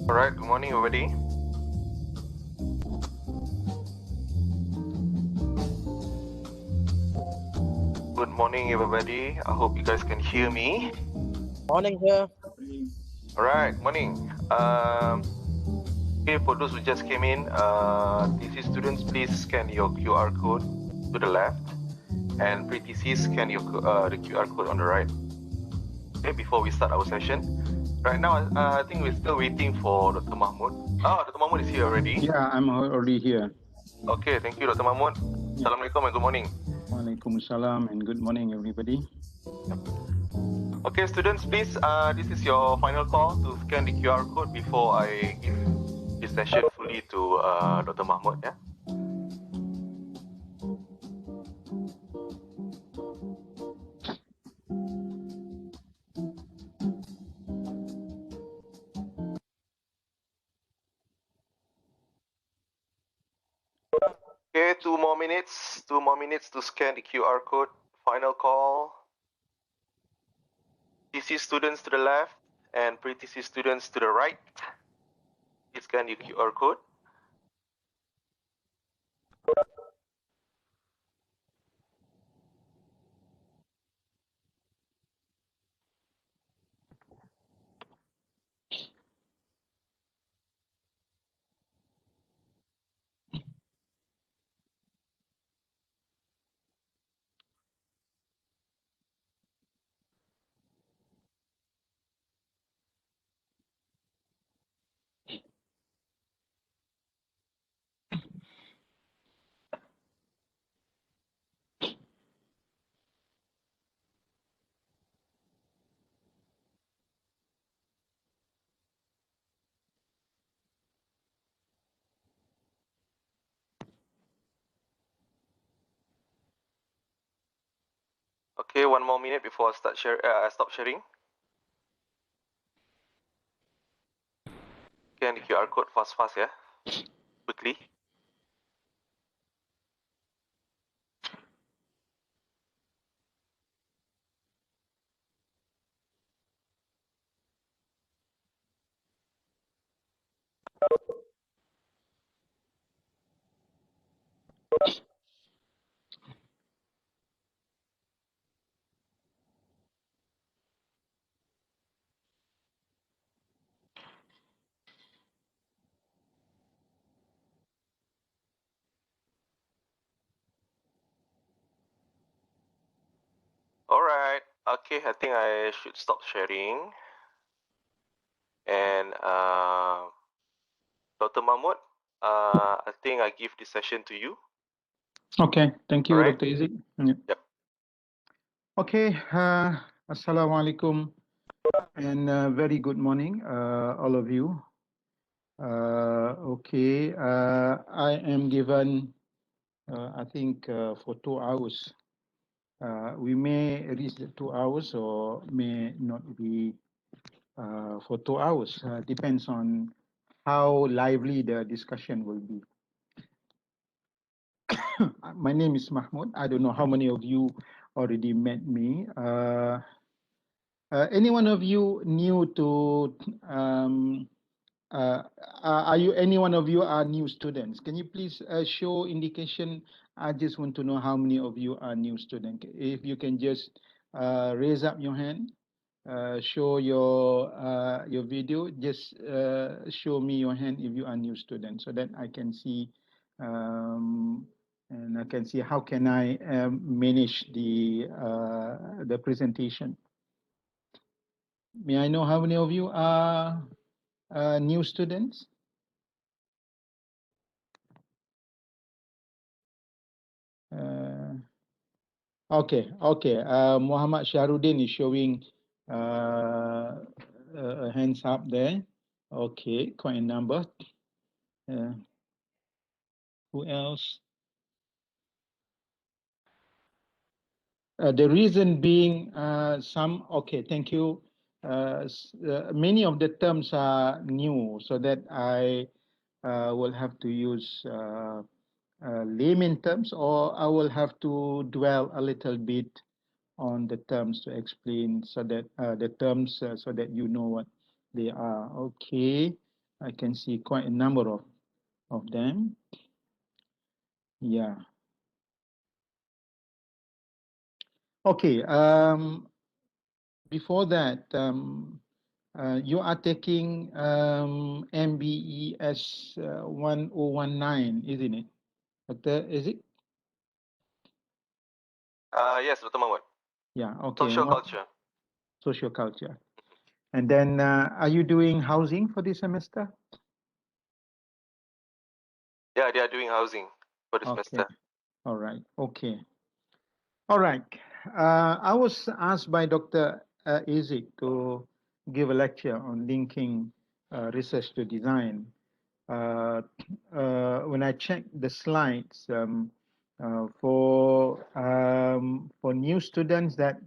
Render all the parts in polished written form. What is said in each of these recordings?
All right, good morning, everybody. Good morning, everybody. I hope you guys can hear me. Morning, sir. All right, morning. Okay, for those who just came in, TC students, please scan your QR code to the left, and pre-TC scan your the QR code on the right. Okay, before we start our session. Right now, I think we're still waiting for Dr. Mahmud. Oh, Dr. Mahmud is here already. Yeah, I'm already here. Okay, thank you, Dr. Mahmud. Yeah. Assalamualaikum and good morning. Waalaikumsalam and good morning, everybody. Okay, students, please, this is your final call to scan the QR code before I give this session fully to Dr. Mahmud. Yeah. Okay, 2 more minutes. 2 more minutes to scan the QR code. Final call. TC students to the left and pre-TC students to the right. Please scan the QR code. Okay, 1 more minute before I stop sharing. Scan the QR code fast, yeah. Quickly. All right. Okay, I think I should stop sharing. And Dr. Mahmud, I think I give this session to you. Okay, thank you, All right. Dr. Izzy. Yeah. Yep. Okay, Assalamualaikum and very good morning, all of you. Okay, I am given, I think, for 2 hours. We may reach the 2 hours or may not be for 2 hours. Depends on how lively the discussion will be. My name is Mahmud. I don't know how many of you already met me. Any one of you new to, are you, any one of you are new students? Can you please show indication? I just want to know how many of you are new student. If you can just raise up your hand, show your video, just show me your hand if you are new student so that I can see and I can see how can I manage the presentation. May I know how many of you are new students? Okay, okay. Muhammad Shahrudin is showing hands up there. Okay, quite a number. Who else? The reason being okay, thank you. Many of the terms are new, so that I will have to use layman terms, or I will have to dwell a little bit on the terms to explain so that the terms so that you know what they are. Okay, I can see quite a number of them. Yeah. Okay. Before that, you are taking MBES 1019, isn't it? Doctor, is it? Yes, Dr. Mahmud. Yeah. Okay. Social culture. Social culture. And then, are you doing housing for this semester? Yeah, they are doing housing for the Okay. semester. All right. Okay. All right. I was asked by Dr. Isaac to give a lecture on linking research to design. When I checked the slides for new students, that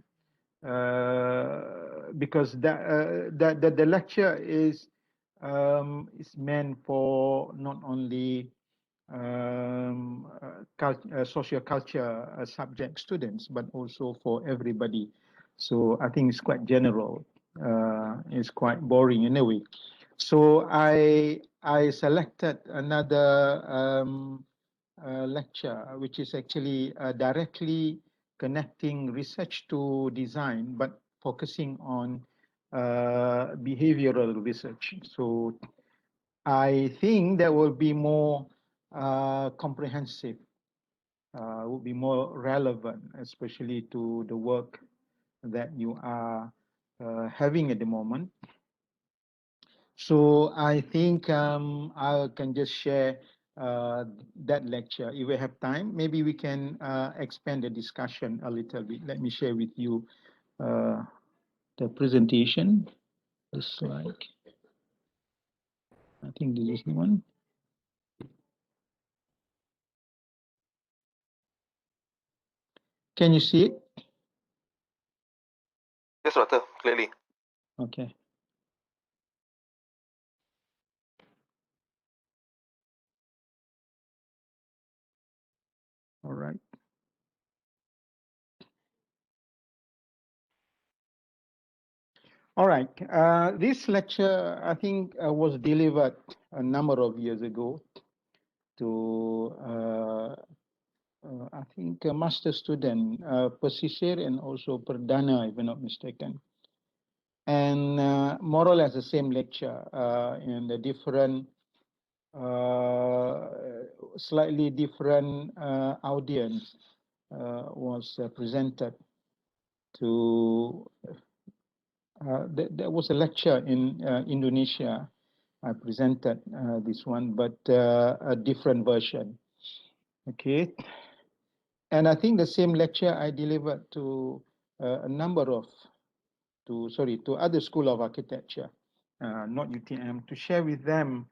because the lecture is meant for not only social culture subject students, but also for everybody. So I think it's quite general. It's quite boring in a way. So I selected another lecture, which is actually directly connecting research to design, but focusing on behavioral research. So I think that will be more comprehensive, will be more relevant, especially to the work that you are having at the moment. So I think I can just share that lecture. If we have time, maybe we can expand the discussion a little bit. Let me share with you the presentation. Just like, I think this is the one. Can you see it? Yes, Doctor, clearly. Okay. All right. All right. This lecture, I think, was delivered a number of years ago to, I think, a master student, Pesisir and also Perdana, if I'm not mistaken. And more or less the same lecture in a different, slightly different audience was presented to. There was a lecture in Indonesia. I presented this one, but a different version. Okay. And I think the same lecture I delivered to a number of, to other school of architecture, not UTM, to share with them.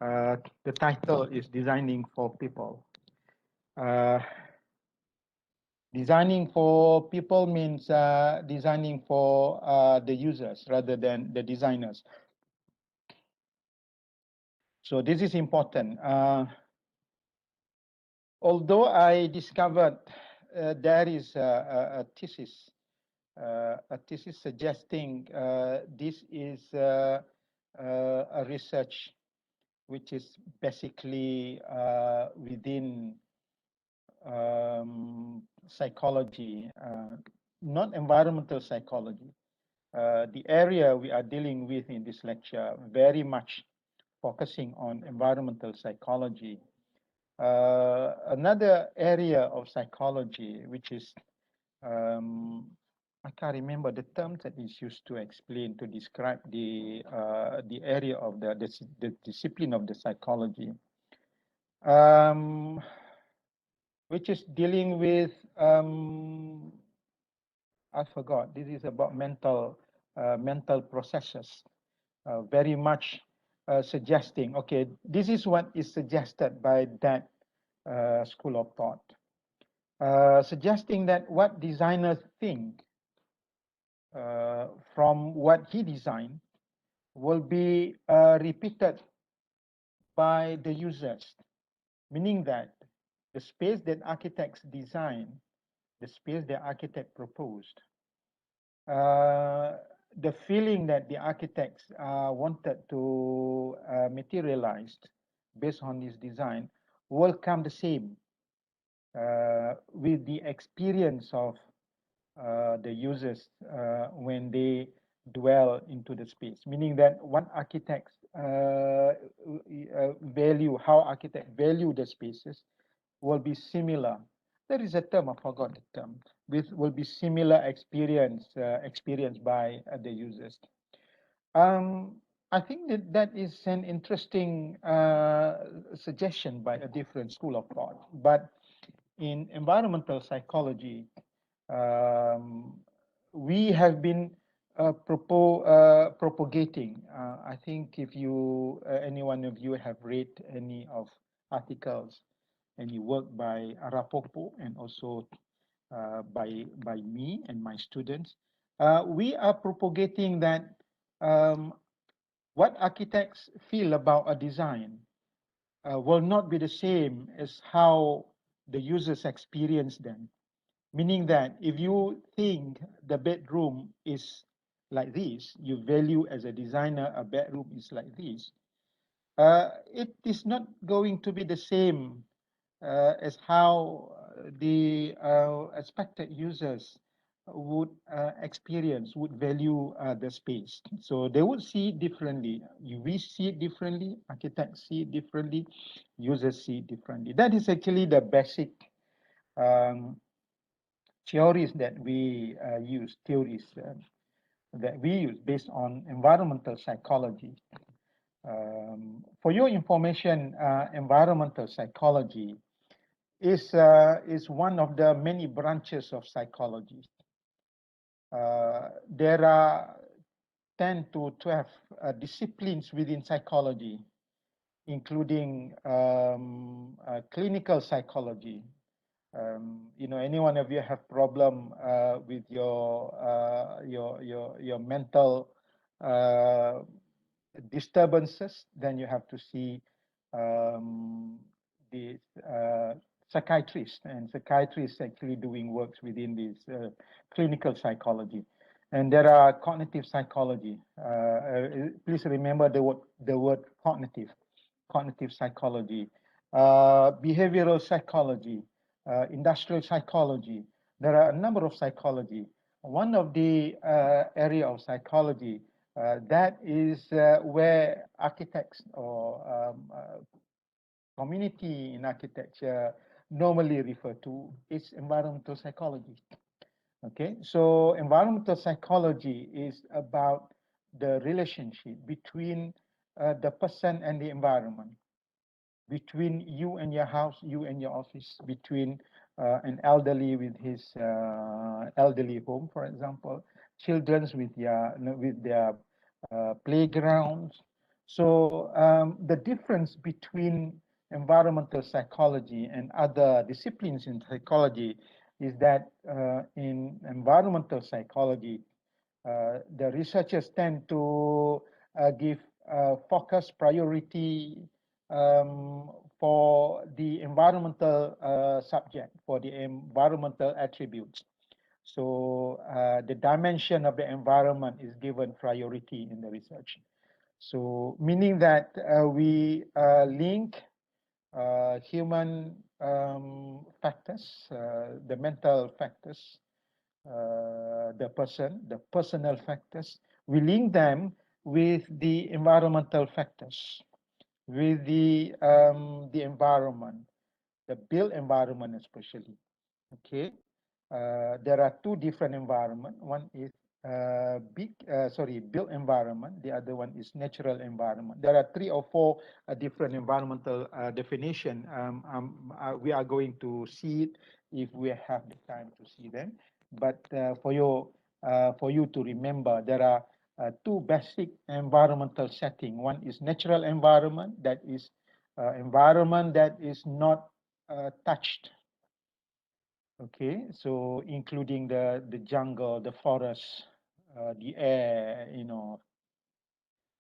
The title is Designing for People. Designing for people means designing for the users rather than the designers. So this is important. Although I discovered there is a thesis suggesting this is a research which is basically within psychology, not environmental psychology. The area we are dealing with in this lecture very much focusing on environmental psychology. Another area of psychology, which is, I can't remember the term that is used to explain, to describe the area of the discipline of the psychology, which is dealing with I forgot. This is about mental processes. Very much suggesting. Okay, this is what is suggested by that school of thought, suggesting that what designers think from what he designed will be repeated by the users, meaning that the space that architects design, the space the architect proposed, uh, the feeling that the architects wanted to materialize based on his design will come the same with the experience of the users when they dwell into the space, meaning that what architects value, how architects value the spaces will be similar. There is a term, I forgot the term, with will be similar experienced by the users. Um, I think that that is an interesting suggestion by a different school of thought. But in environmental psychology, um, we have been propagating. I think if you, any one of you have read any of articles, any work by Arapopo and also by me and my students, we are propagating that um, what architects feel about a design will not be the same as how the users experience them. Meaning that if you think the bedroom is like this, you value as a designer a bedroom is like this, it is not going to be the same as how the expected users would experience, would value the space. So they would see it differently. We see it differently, architects see it differently, users see it differently. That is actually the basic um, theories that we use, that we use based on environmental psychology. For your information, environmental psychology is one of the many branches of psychology. There are 10 to 12 disciplines within psychology, including clinical psychology. You know, any one of you have problem with your mental uh, disturbances, then you have to see um, the psychiatrist, and psychiatrists actually doing works within this clinical psychology. And there are cognitive psychology. Please remember the word cognitive, cognitive psychology, behavioral psychology, industrial psychology. There are a number of psychology. One of the area of psychology that is where architects or community in architecture normally refer to is environmental psychology. Okay, so environmental psychology is about the relationship between the person and the environment, between you and your house, you and your office, between an elderly with his elderly home, for example, children's with their playgrounds. So the difference between environmental psychology and other disciplines in psychology is that in environmental psychology, the researchers tend to give focus priority um, for the environmental subject, for the environmental attributes. So the dimension of the environment is given priority in the research. So meaning that we link human factors, the mental factors, the personal factors, we link them with the environmental factors, with the environment, the built environment especially. Okay, there are two different environment. One is built environment. The other one is natural environment. There are three or four different environmental definition. We are going to see it if we have the time to see them. But for you to remember, there are two basic environmental setting. One is natural environment, that is environment that is not touched. Okay, so including the jungle, the forest, the air,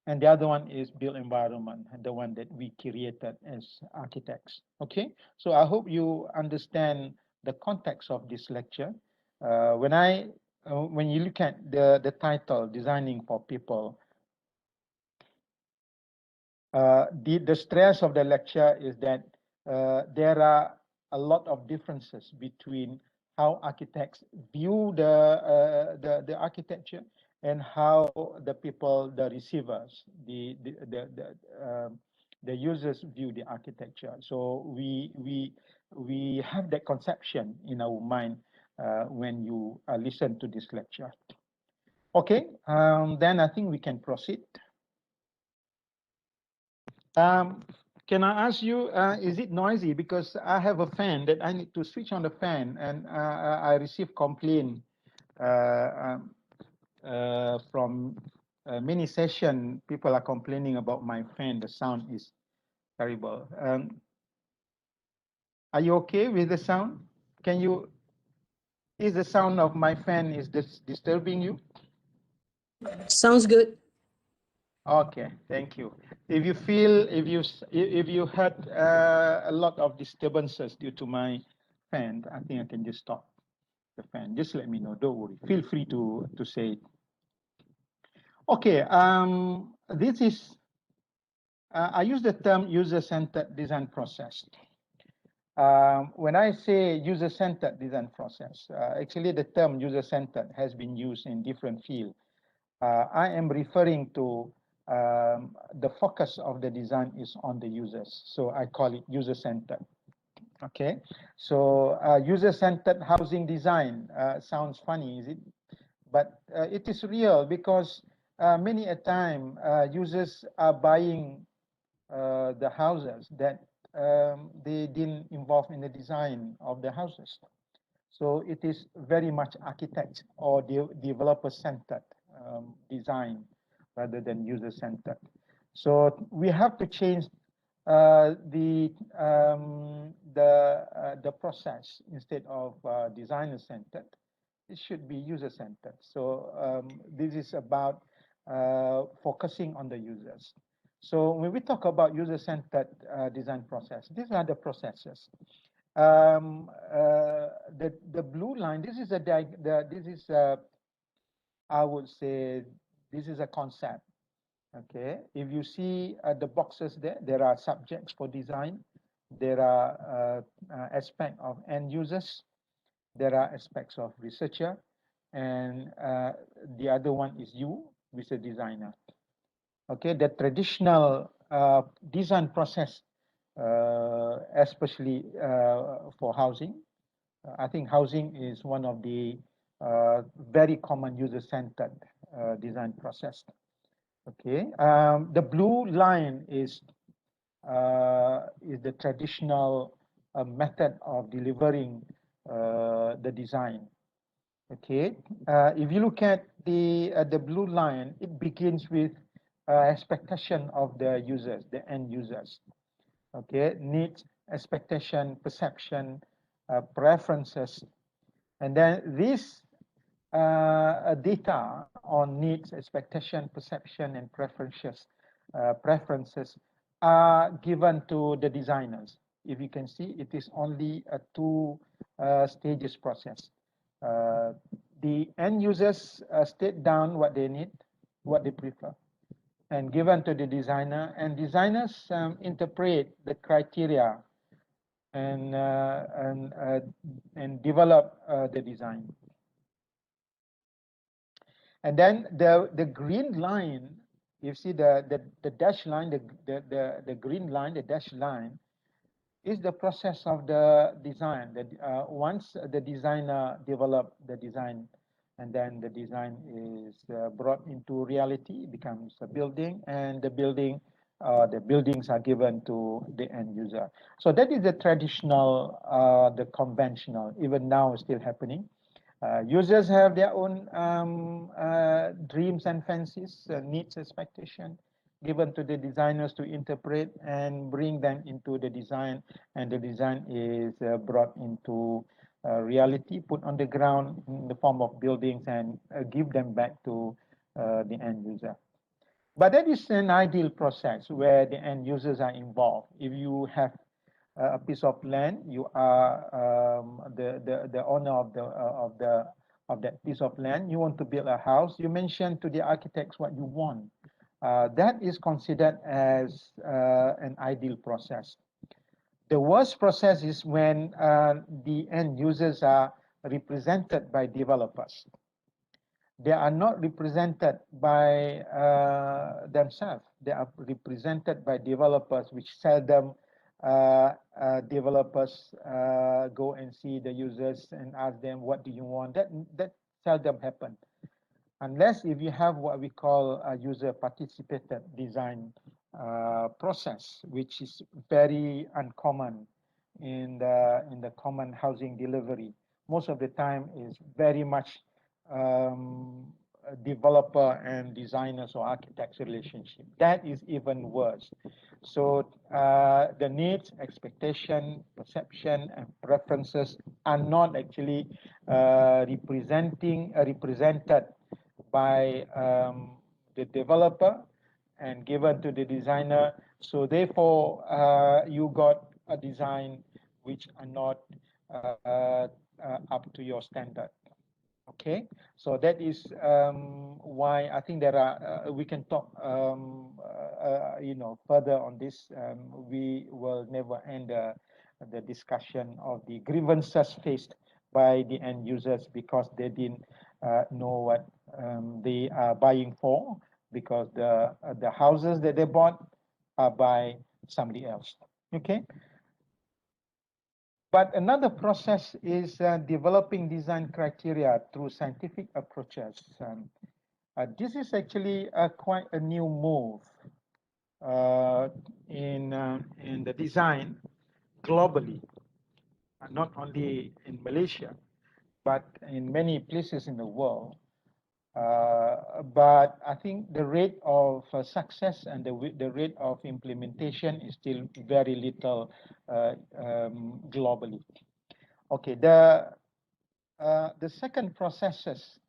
and the other one is built environment, the one that we created as architects. Okay, so I hope you understand the context of this lecture. When you look at the title, Designing for People, the stress of the lecture is that there are a lot of differences between how architects view the architecture and how the people, the receivers, the users view the architecture. So we have that conception in our mind when you listen to this lecture. Okay, then I think we can proceed. Can I ask you, is it noisy? Because I have a fan that I need to switch on the fan, and I receive complaint from many session. People are complaining about my fan. The sound is terrible. Are you okay with the sound? Is the sound of my fan is this disturbing you? Sounds good. Okay, thank you. If you feel, if you had a lot of disturbances due to my fan, I think I can just stop the fan. Just let me know. Don't worry. Feel free to say it. Okay. This is I use the term user-centered design process. When I say user-centered design process, actually the term user-centered has been used in different fields. I am referring to the focus of the design is on the users. So I call it user-centered. Okay, so user-centered housing design sounds funny, is it? But it is real because many a time users are buying the houses that they didn't involve in the design of the houses. So it is very much architect or developer-centered design rather than user-centered. So we have to change the process. Instead of designer-centered, it should be user-centered. So this is about focusing on the users. So when we talk about user-centered design process, these are the processes. The blue line, this is I would say this is a concept. Okay, if you see the boxes there are subjects for design, there are aspects of end users, there are aspects of researcher, and the other one is you, with a designer. Okay, the traditional design process, especially for housing. I think housing is one of the very common user-centered design process. Okay, the blue line is the traditional method of delivering the design. Okay, if you look at the blue line, it begins with expectation of the users, the end users. Okay, needs, expectation, perception, preferences, and then this data on needs, expectation, perception, and preferences are given to the designers. If you can see, it is only a two stages process. The end users state down what they need, what they prefer, and given to the designer, and designers interpret the criteria and develop the design. And then the green line, you see the dashed line, the green line, the dashed line is the process of the design. That once the designer develop the design, and then the design is brought into reality, it becomes a building, and the building the buildings are given to the end user. So that is the traditional, the conventional, even now still happening. Users have their own dreams and fancies, needs, expectation given to the designers to interpret and bring them into the design, and the design is brought into reality, put on the ground in the form of buildings, and give them back to the end user. But that is an ideal process where the end users are involved. If you have a piece of land, you are the owner of that piece of land. You want to build a house. You mention to the architects what you want. That is considered as an ideal process. The worst process is when the end users are represented by developers. They are not represented by themselves. They are represented by developers, which seldom developers go and see the users and ask them, what do you want? That seldom happens. Unless if you have what we call a user participated design process, which is very uncommon in the common housing delivery. Most of the time is very much developer and designers or architects relationship. That is even worse. So the needs, expectation, perception, and preferences are not actually represented by the developer and given to the designer. So therefore, you got a design which are not up to your standard. Okay, so that is why I think there are we can talk further on this. We will never end the discussion of the grievances faced by the end users because they didn't know what they are buying for, because the houses that they bought are by somebody else. Okay. But another process is developing design criteria through scientific approaches. This is actually quite a new move in the design globally, not only in Malaysia, but in many places in the world. But I think the rate of success and the rate of implementation is still very little globally. Okay, the second processes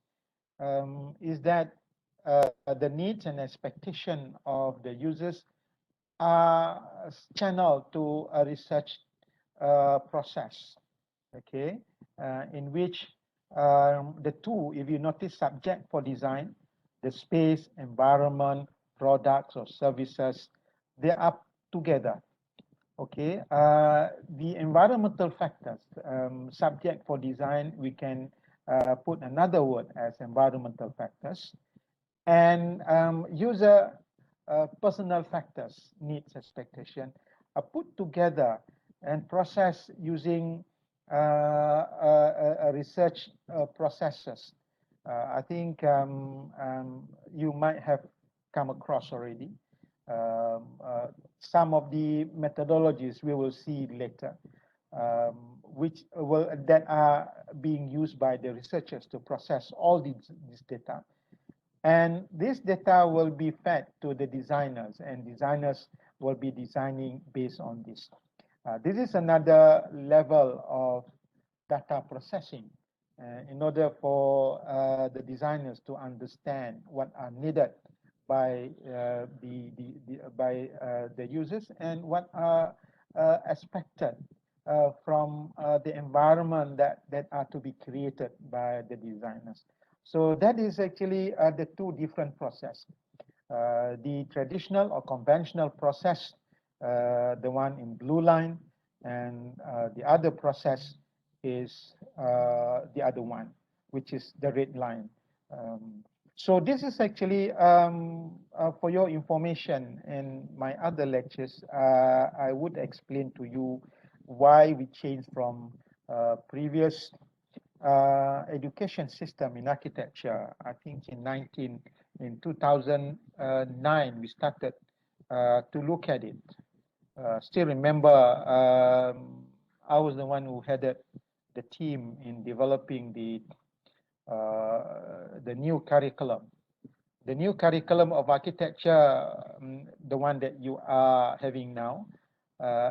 is that the needs and expectation of the users are channeled to a research process, okay, in which the two, if you notice, subject for design, the space, environment, products or services, they are together. Okay, the environmental factors, subject for design, we can put another word as environmental factors, and user personal factors, needs, expectation, are put together and processed using research processes. I think you might have come across already. Some of the methodologies we will see later, that are being used by the researchers to process all this data. And this data will be fed to the designers, and designers will be designing based on this. This is another level of data processing in order for the designers to understand what are needed by the users and what are expected from the environment that are to be created by the designers. So that is actually the two different processes. The traditional or conventional process, the one in blue line, and the other process is the other one, which is the red line. So this is actually, for your information, in my other lectures, I would explain to you why we changed from previous education system in architecture. I think in 2009 we started to look at it. Still remember, I was the one who headed the team in developing the new curriculum. The new curriculum of architecture, the one that you are having now,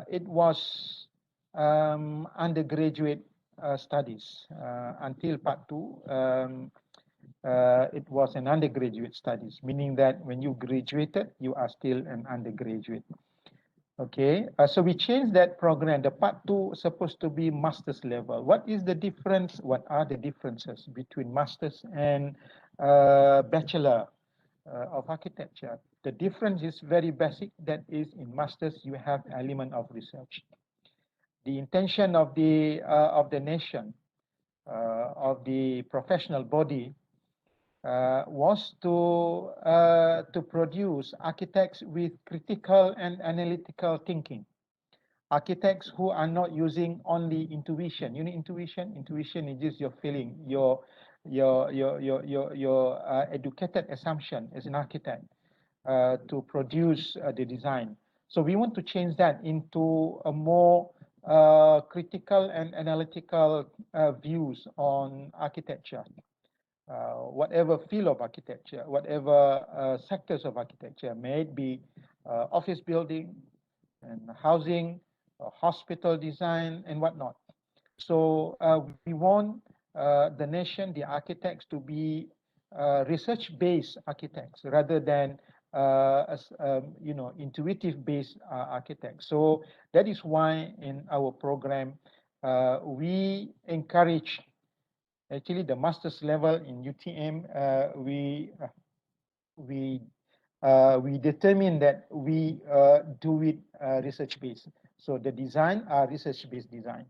it was undergraduate studies until part 2. It was an undergraduate studies, meaning that when you graduated, you are still an undergraduate. Okay, so we changed that program. The part 2 is supposed to be master's level. What is the difference? What are the differences between master's and bachelor of architecture? The difference is very basic. That is, in master's, you have element of research. The intention of the nation, of the professional body, was to produce architects with critical and analytical thinking. Architects who are not using only intuition. You know intuition? Intuition is just your feeling, your educated assumption as an architect to produce the design. So we want to change that into a more critical and analytical views on architecture. Whatever field of architecture, whatever sectors of architecture, may it be office building and housing, hospital design, and whatnot. So we want the nation, the architects, to be research-based architects rather than intuitive-based architects. So that is why in our program we encourage. Actually, the master's level in UTM, we determine that we do it research-based. So the design are research-based design.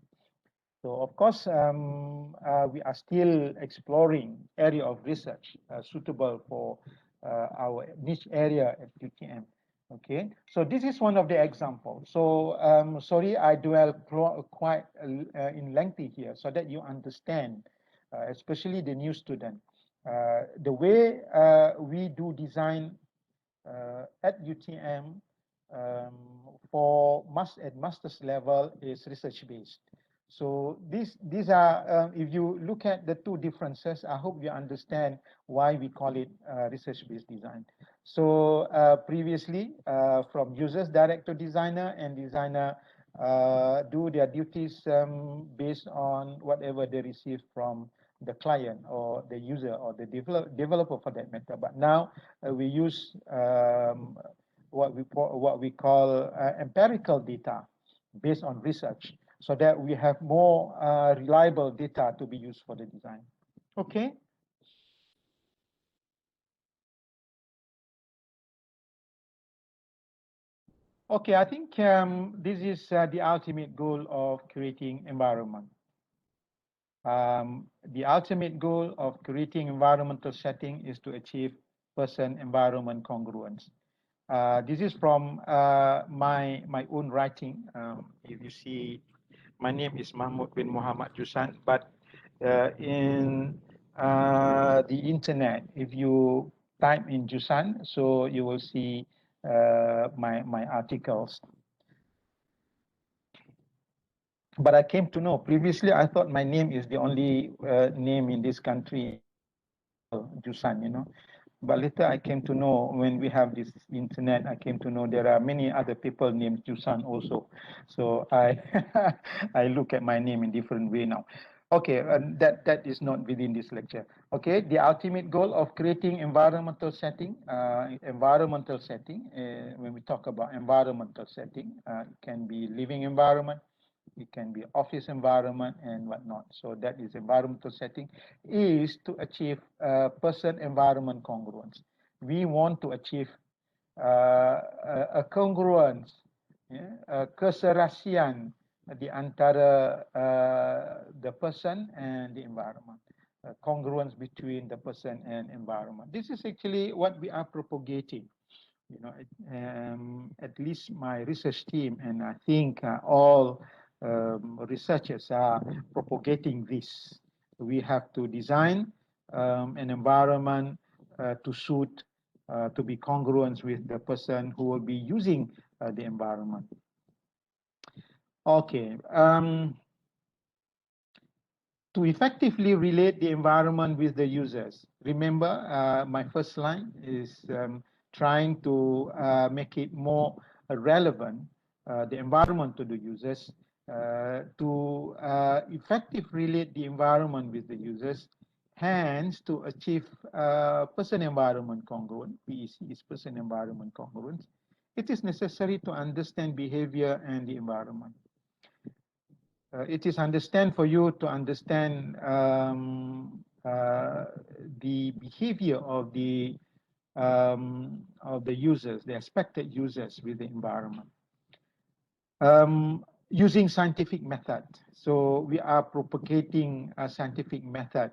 So of course, we are still exploring area of research suitable for our niche area at UTM. Okay, so this is one of the examples. So sorry, I dwell quite in lengthy here so that you understand, especially the new student, the way we do design at UTM at master's level is research based. So these are, if you look at the two differences, I hope you understand why we call it research-based design. So previously, from users direct to designer, and designer do their duties based on whatever they receive from the client or the user or the developer for that matter. But now we use what we call empirical data based on research, so that we have more reliable data to be used for the design. Okay. Okay, I think this is the ultimate goal of creating environment. The ultimate goal of creating environmental setting is to achieve person-environment congruence. This is from my own writing. If you see, my name is Mahmud bin Muhammad Jusan, but in the internet, if you type in Jusan, so you will see my articles. But I came to know, previously I thought my name is the only name in this country, Jusan, you know. But later I came to know, when we have this internet, I came to know there are many other people named Jusan also. So I I look at my name in different way now. Okay, that is not within this lecture. Okay, the ultimate goal of creating environmental setting, when we talk about environmental setting, it can be living environment, it can be office environment and whatnot. So that is environmental setting, is to achieve person-environment congruence. We want to achieve a congruence, keserasian di antara the person and the environment, congruence between the person and environment. This is actually what we are propagating. You know, at least my research team, and I think all researchers are propagating this. We have to design an environment to suit to be congruent with the person who will be using the environment. Okay. To effectively relate the environment with the users, remember my first line is trying to make it more relevant, the environment to the users, to effectively relate the environment with the users, hence to achieve person-environment congruence, PEC is person-environment congruence, it is necessary to understand behavior and the environment. It is for you to understand the behavior of the users, the expected users with the environment. Using scientific method. So we are propagating a scientific method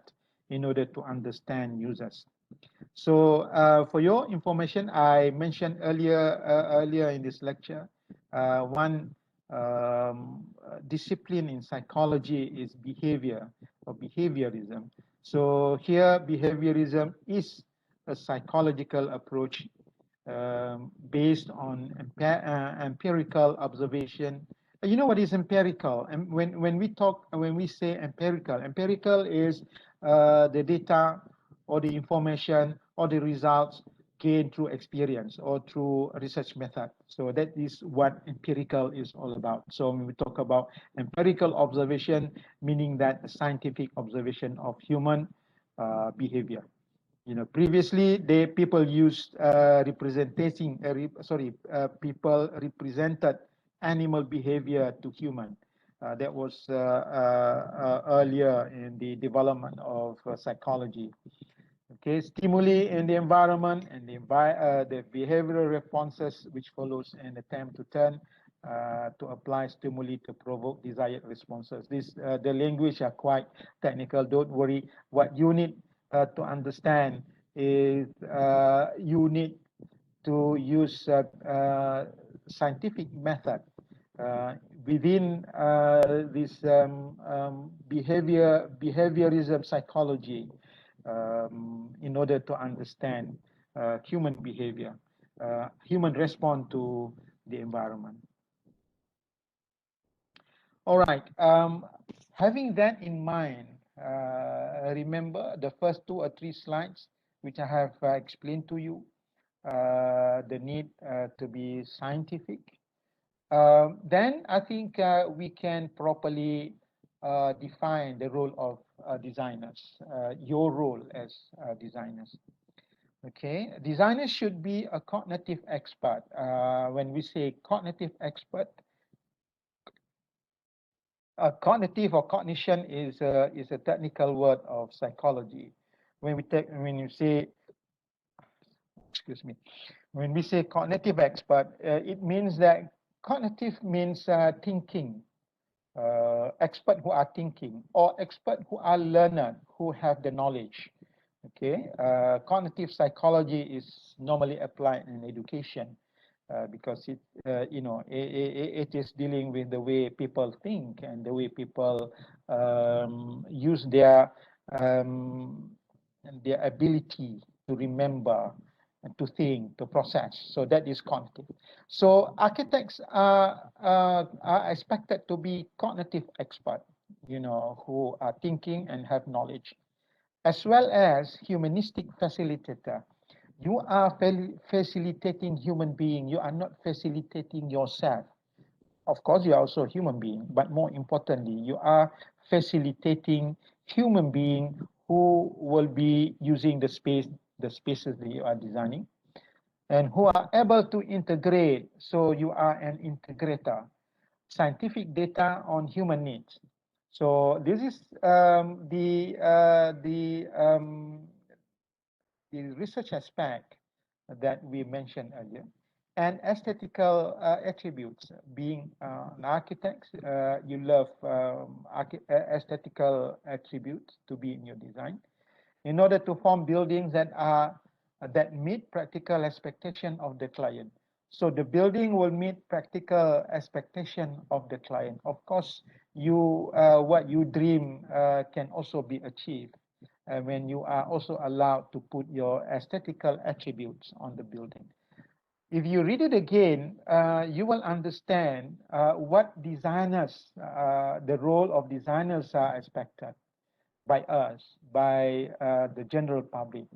in order to understand users. So for your information, I mentioned earlier in this lecture, one discipline in psychology is behavior or behaviorism. So here behaviorism is a psychological approach based on empirical observation. You know what is empirical? And when we say empirical is the data or the information or the results gained through experience or through research method. So that is what empirical is all about. So when we talk about empirical observation, meaning that a scientific observation of human behavior. You know, previously people used people represented animal behavior to human. That was earlier in the development of psychology. Okay, stimuli in the environment and the behavioral responses which follows an attempt to turn to apply stimuli to provoke desired responses. The language are quite technical. Don't worry. What you need to understand is you need to use scientific method within this behaviorism psychology in order to understand human behavior, human response to the environment. All right. Having that in mind, remember the first 2 or 3 slides which I have explained to you, the need to be scientific. Then I think we can properly define the role of designers, your role as designers. Okay, designers should be a cognitive expert. When we say cognitive expert, cognitive or cognition is a technical word of psychology. When you say, excuse me, when we say cognitive expert, it means that cognitive means thinking, expert who are thinking, or expert who are learned, who have the knowledge. Okay, cognitive psychology is normally applied in education because it is dealing with the way people think and the way people use their ability to remember and to think, to process. So that is cognitive. So architects are expected to be cognitive expert, who are thinking and have knowledge, as well as humanistic facilitator. You are facilitating human being. You are not facilitating yourself. Of course, you are also a human being, but more importantly, you are facilitating human being who will be using the spaces that you are designing, and who are able to integrate. So you are an integrator, scientific data on human needs. So this is the research aspect that we mentioned earlier, and aesthetical attributes. Being an architect, you love aesthetical attributes to be in your design, in order to form buildings that meet practical expectation of the client. So the building will meet practical expectation of the client. Of course, what you dream can also be achieved. when you are also allowed to put your aesthetical attributes on the building. If you read it again, you will understand what designers, the role of designers are expected by us, by the general public.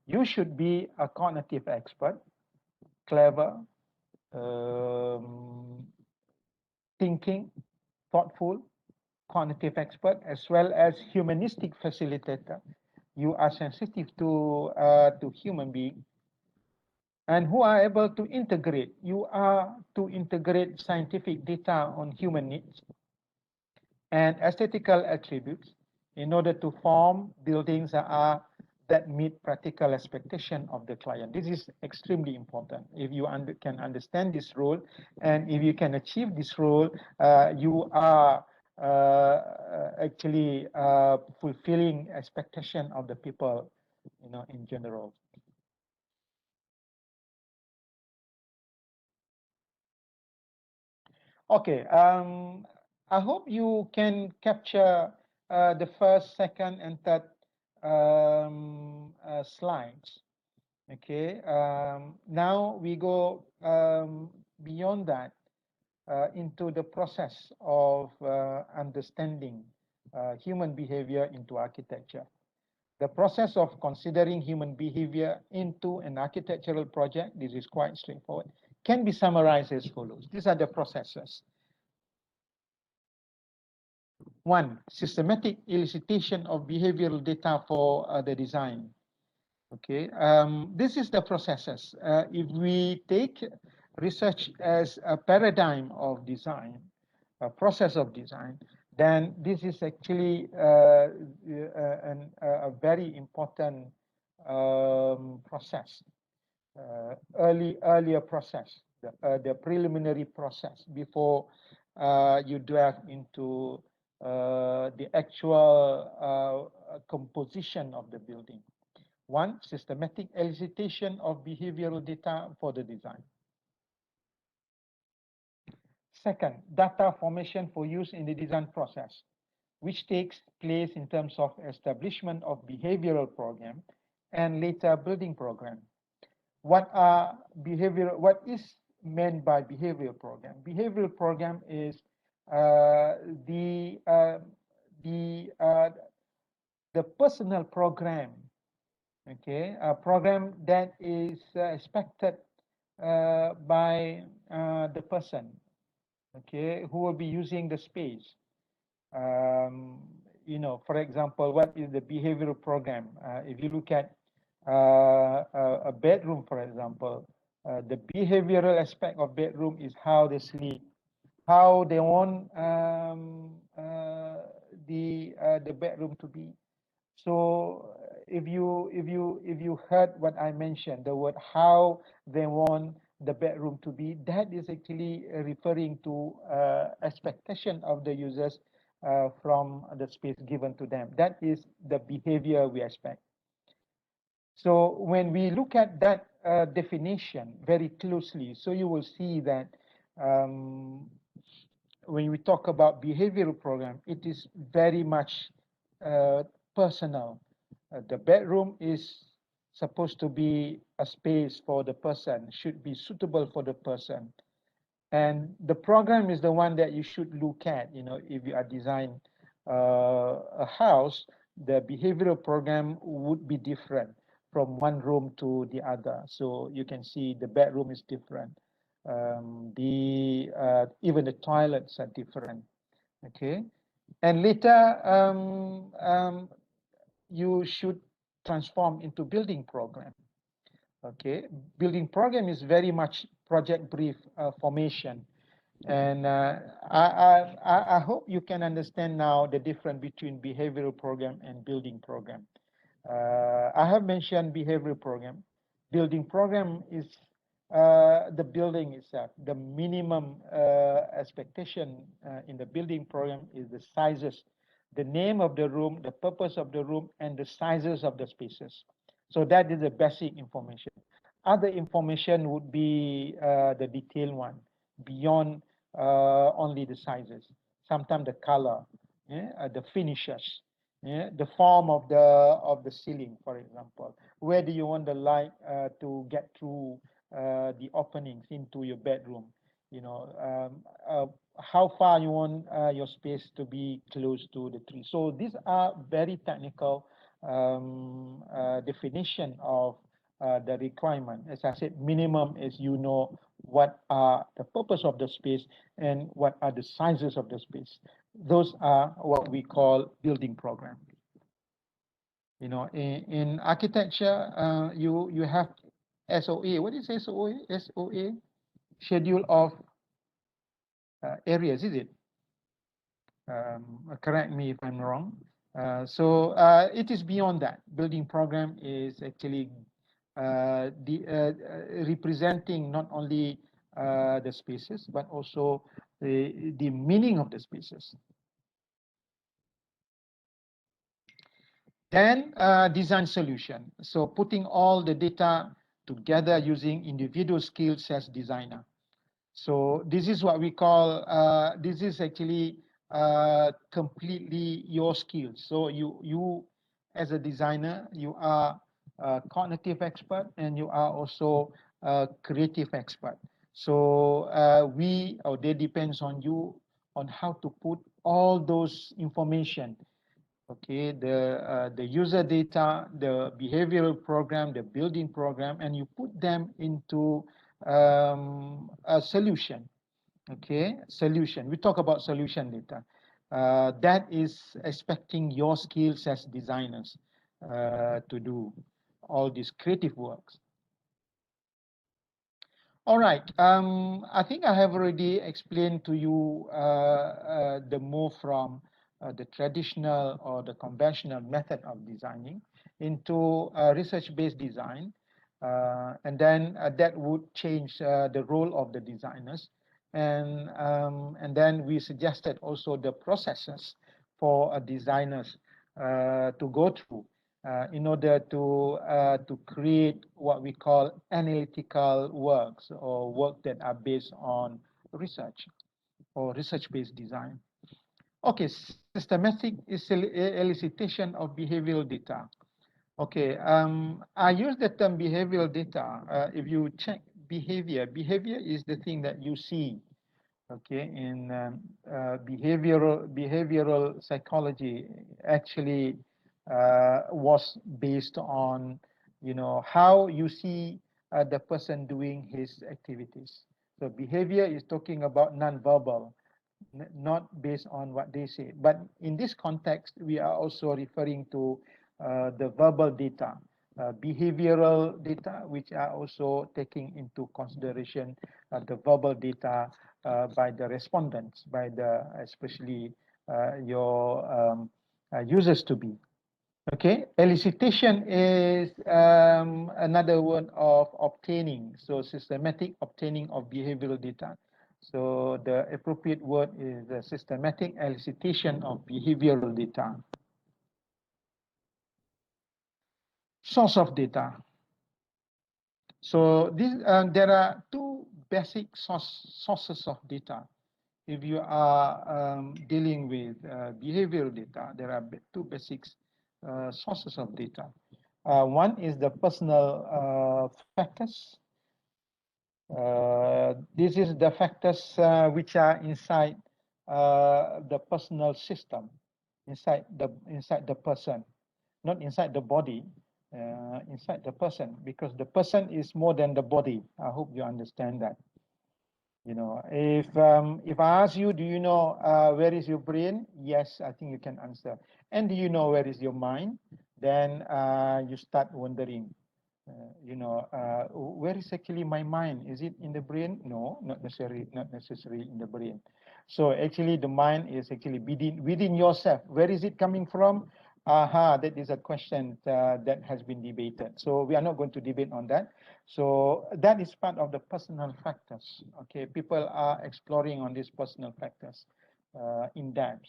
You should be a cognitive expert, clever, thinking, thoughtful, cognitive expert, as well as humanistic facilitator. You are sensitive to human being and who are able to integrate. You are to integrate scientific data on human needs and aesthetical attributes in order to form buildings that meet practical expectation of the client. This is extremely important. If you can understand this role, and if you can achieve this role, you are actually fulfilling expectation of the people, in general. Okay, I hope you can capture the first, second, and third slides. Okay, now we go beyond that into the process of understanding human behavior into architecture. The process of considering human behavior into an architectural project, this is quite straightforward, can be summarized as follows. These are the processes. One, systematic elicitation of behavioral data for the design. Okay, this is the processes. If we take research as a paradigm of design, a process of design, then this is actually a very important process, earlier process, the preliminary process before you delve into the actual composition of the building. One, systematic elicitation of behavioral data for the design. Second, data formation for use in the design process, which takes place in terms of establishment of behavioral program and later building program. What is meant by behavioral program? Behavioral program is the personal program, okay, a program that is expected by the person, okay, who will be using the space. For example, what is the behavioral program? If you look at a bedroom, for example, the behavioral aspect of bedroom is how they sleep, how they want the bedroom to be. So if you heard what I mentioned, the word how they want the bedroom to be, that is actually referring to expectation of the users from the space given to them. That is the behavior we expect. So when we look at that definition very closely, so you will see that when we talk about behavioral program, it is very much personal. The bedroom is supposed to be a space for the person, should be suitable for the person. And the program is the one that you should look at. If you are designing a house, the behavioral program would be different from one room to the other. So you can see the bedroom is different. Even the toilets are different. Okay, and later you should transform into building program. Okay, building program is very much project brief formation, and I hope you can understand now the difference between behavioral program and building program. I have mentioned behavioral program. Building program is the building itself. The minimum expectation in the building program is the sizes, the name of the room, the purpose of the room, and the sizes of the spaces. So that is the basic information. Other information would be the detailed one, beyond only the sizes. Sometimes the color, the finishes, Yeah, the form of the ceiling, for example. Where do you want the light to get through the openings into your bedroom? You know, how far you want your space to be close to the tree. So these are very technical definition of the requirement. As I said, minimum is you know what are the purpose of the space and what are the sizes of the space. Those are what we call building program. You know, in architecture, you have SOA. What is SOA? SOA, schedule of areas, is it? Correct me if I'm wrong. So it is beyond that. Building program is actually representing not only the spaces, but also the meaning of the spaces. Then design solution. So putting all the data together using individual skills as designer. So this is what we call, this is actually completely your skills. So you as a designer, you are a cognitive expert and you are also a creative expert. So we, or they depends on you on how to put all those information, okay, the user data, the behavioral program, the building program, and you put them into a solution. Okay, solution. We talk about solution later. That is expecting your skills as designers to do all these creative works. All right. I think I have already explained to you the move from the traditional or the conventional method of designing into research-based design. And then that would change the role of the designers. And then we suggested also the processes for designers to go through in order to create what we call analytical works or work that are based on research or research-based design. Okay, systematic elicitation of behavioral data. Okay, I use the term behavioral data. If you check behavior is the thing that you see. Okay, in behavioral psychology actually was based on, you know, how you see the person doing his activities. So behavior is talking about non-verbal, not based on what they say. But in this context, we are also referring to the verbal data, behavioral data, which are also taking into consideration the verbal data by the respondents, by the especially your users to be. Okay, elicitation is another word of obtaining, so systematic obtaining of behavioral data. So the appropriate word is the systematic elicitation of behavioral data. Source of data. So there are two basic sources of data. If you are dealing with behavioral data, there are two basic sources of data. One is the personal factors. This is the factors which are inside the personal system, inside the person, not inside the body, inside the person, because the person is more than the body. I hope you understand that. You know, if I ask you, do you know where is your brain? Yes, I think you can answer. And do you know where is your mind? Then you start wondering, you know, where is actually my mind? Is it in the brain? No, not necessarily in the brain. So actually the mind is actually within yourself. Where is it coming from? That is a question that has been debated. So we are not going to debate on that. So that is part of the personal factors. Okay, people are exploring on these personal factors in depth.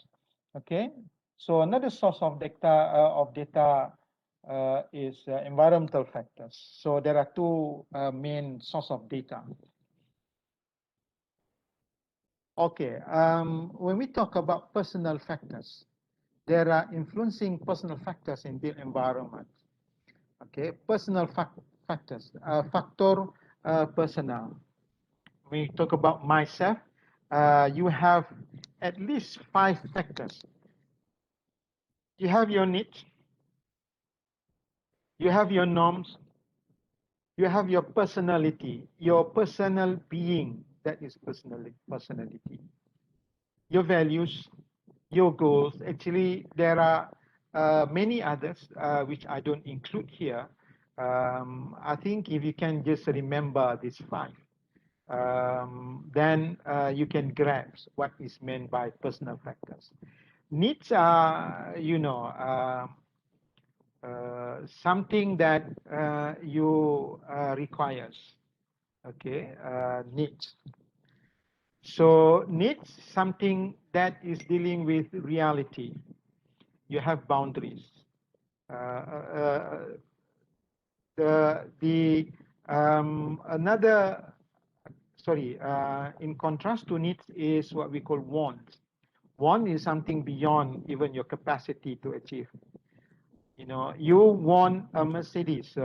Okay, so another source of data is environmental factors. So there are two main source of data. Okay, when we talk about personal factors, there are influencing personal factors in built environment. Okay, personal factors, factor personal. When you talk about myself, you have at least 5 factors. You have your needs, you have your norms, you have your personality, your personal being, that is personality, your values, your goals. Actually, there are many others which I don't include here. I think if you can just remember these 5, then you can grasp what is meant by personal factors. Needs are, something that you requires. Okay, needs. So needs something that is dealing with reality. You have boundaries. Another, sorry, in contrast to needs is what we call wants. Want is something beyond even your capacity to achieve. You want a Mercedes,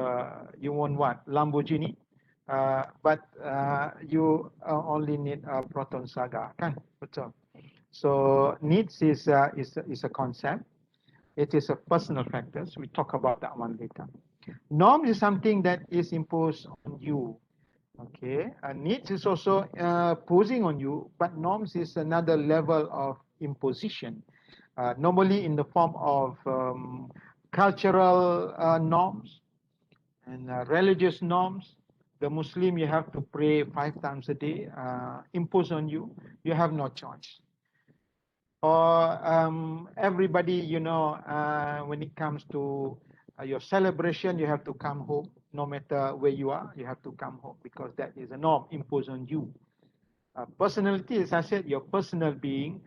you want what? Lamborghini, but you only need a Proton Saga, kan? Betul. So needs is a concept. It is a personal factors. We talk about that one later. Norm is something that is imposed on you. Okay, needs is also posing on you, but norms is another level of imposition, normally in the form of cultural norms and religious norms. The Muslim, you have to pray 5 times a day, imposed on you. You have no choice. Or everybody, when it comes to your celebration, you have to come home. No matter where you are, you have to come home because that is a norm imposed on you. Personality, as I said, your personal being.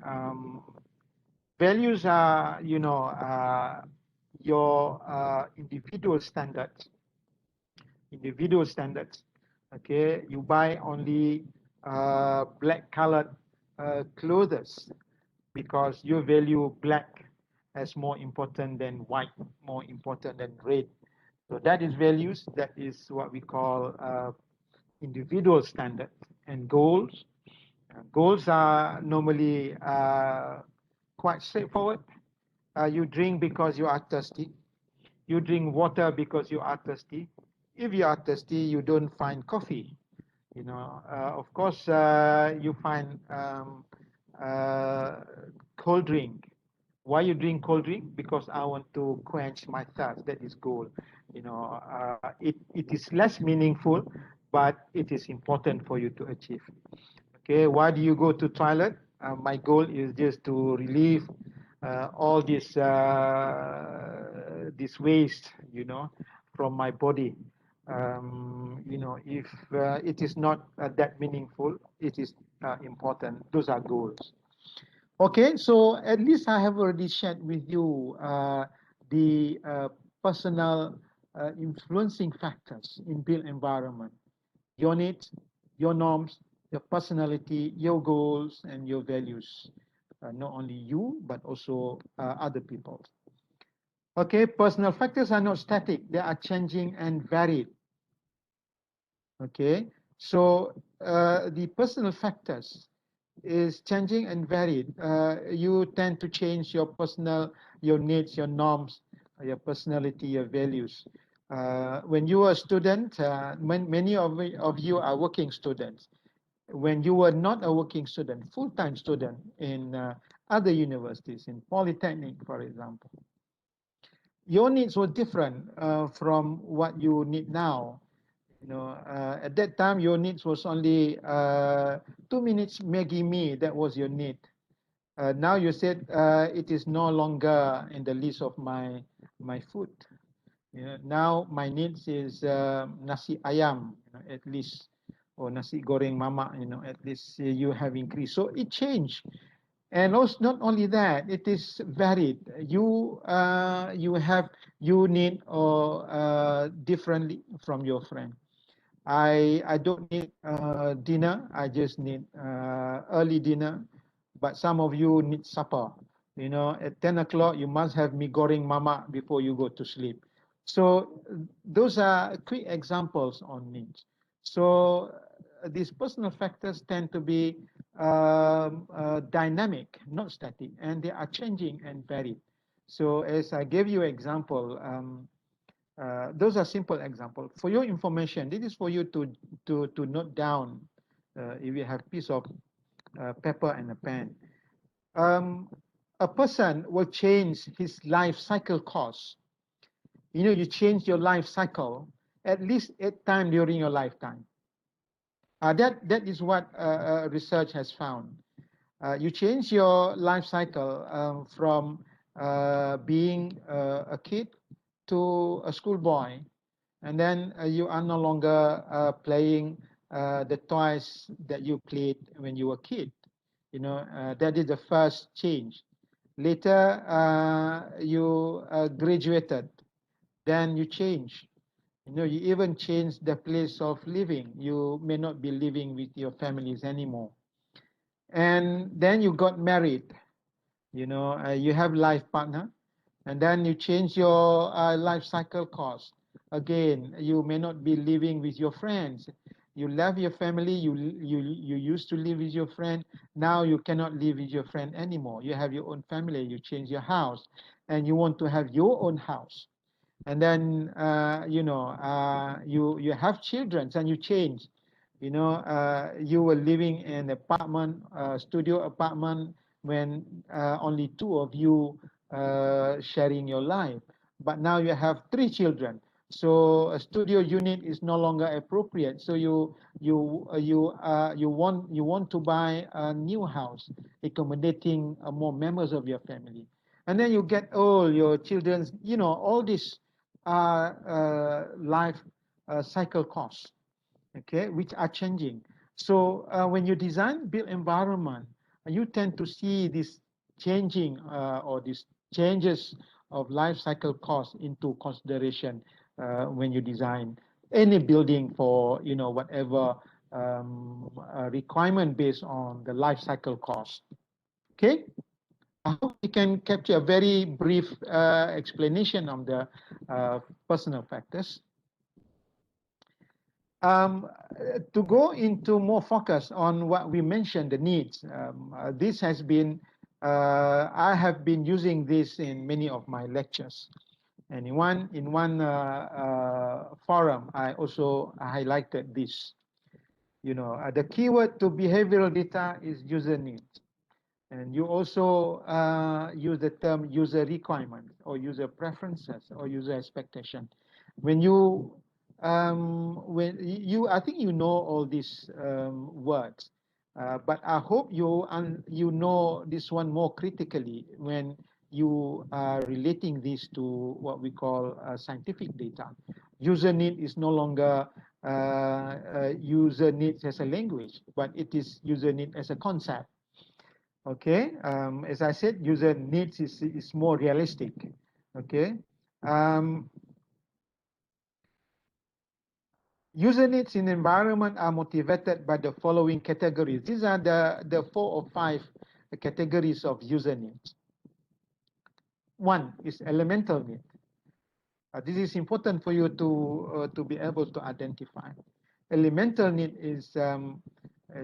Values are, your individual standards. Individual standards. Okay, you buy only black colored clothes because you value black as more important than white, more important than red. So that is values. That is what we call individual standards and goals. Goals are normally quite straightforward. You drink because you are thirsty. You drink water because you are thirsty. If you are thirsty, you don't find coffee. Of course, you find uh, cold drink. Why you drink cold drink? Because I want to quench my thirst. That is goal. It is less meaningful, but it is important for you to achieve. Okay, why do you go to toilet? My goal is just to relieve all this waste, from my body. If it is not that meaningful, it is important. Those are goals. Okay, so at least I have already shared with you the personal influencing factors in built environment. Your needs, your norms, your personality, your goals, and your values. Not only you, but also other people. Okay, personal factors are not static. They are changing and varied. Okay, so the personal factors is changing and varied. You tend to change your needs, your norms, your personality, your values. When you are a student, many of you are working students. When you were not a working student, full-time student in other universities, in Polytechnic, for example, your needs were different from what you need now. At that time, your needs was only 2 minutes Maggie mee. That was your need. Now you said it is no longer in the list of my food. Now my needs is nasi ayam, at least, or nasi goreng mama. At least you have increased. So it changed. And also, not only that, it is varied. You need or differently from your friend. I don't need dinner. I just need early dinner. But some of you need supper. You know, at 10 o'clock, you must have mee goreng mama before you go to sleep. So those are quick examples on needs. So these personal factors tend to be dynamic, not static, and they are changing and varied. So as I gave you example, those are simple examples. For your information, this is for you to note down if you have piece of paper and a pen. A person will change his life cycle course. You know, you change your life cycle at least 8 times during your lifetime. That is what research has found. You change your life cycle from being a kid to a schoolboy, and then you are no longer playing the toys that you played when you were a kid. You know, that is the first change. Later, you graduated, then you change. You know, you even change the place of living. You may not be living with your families anymore. And then you got married. You know, you have life partner, and then you change your life cycle course. Again, you may not be living with your friends. You left your family. You used to live with your friend. Now you cannot live with your friend anymore. You have your own family. You change your house, and you want to have your own house. And then you know, you have children, and you change. You know, you were living in an apartment, studio apartment, when only two of you sharing your life. But now you have 3 children, so a studio unit is no longer appropriate. So you want to buy a new house, accommodating more members of your family. And then you get all your children's, you know, all these are life cycle costs, okay, which are changing. So when you design built environment, you tend to see this changing or these changes of life cycle costs into consideration when you design any building for, you know, whatever requirement based on the life cycle cost. Okay. I hope we can capture a very brief explanation of the personal factors. To go into more focus on what we mentioned, the needs, this has been, I have been using this in many of my lectures. And in one forum, I also highlighted this. You know, the keyword to behavioral data is user needs. And you also use the term user requirement or user preferences or user expectation. When you, I think you know all these words, but I hope you know this one more critically when you are relating this to what we call scientific data. User need is no longer user needs as a language, but it is user need as a concept. Okay, as I said, user needs is more realistic. Okay, user needs in environment are motivated by the following categories. These are the 4 or 5 categories of user needs. One is elemental need. This is important for you to be able to identify. Elemental need is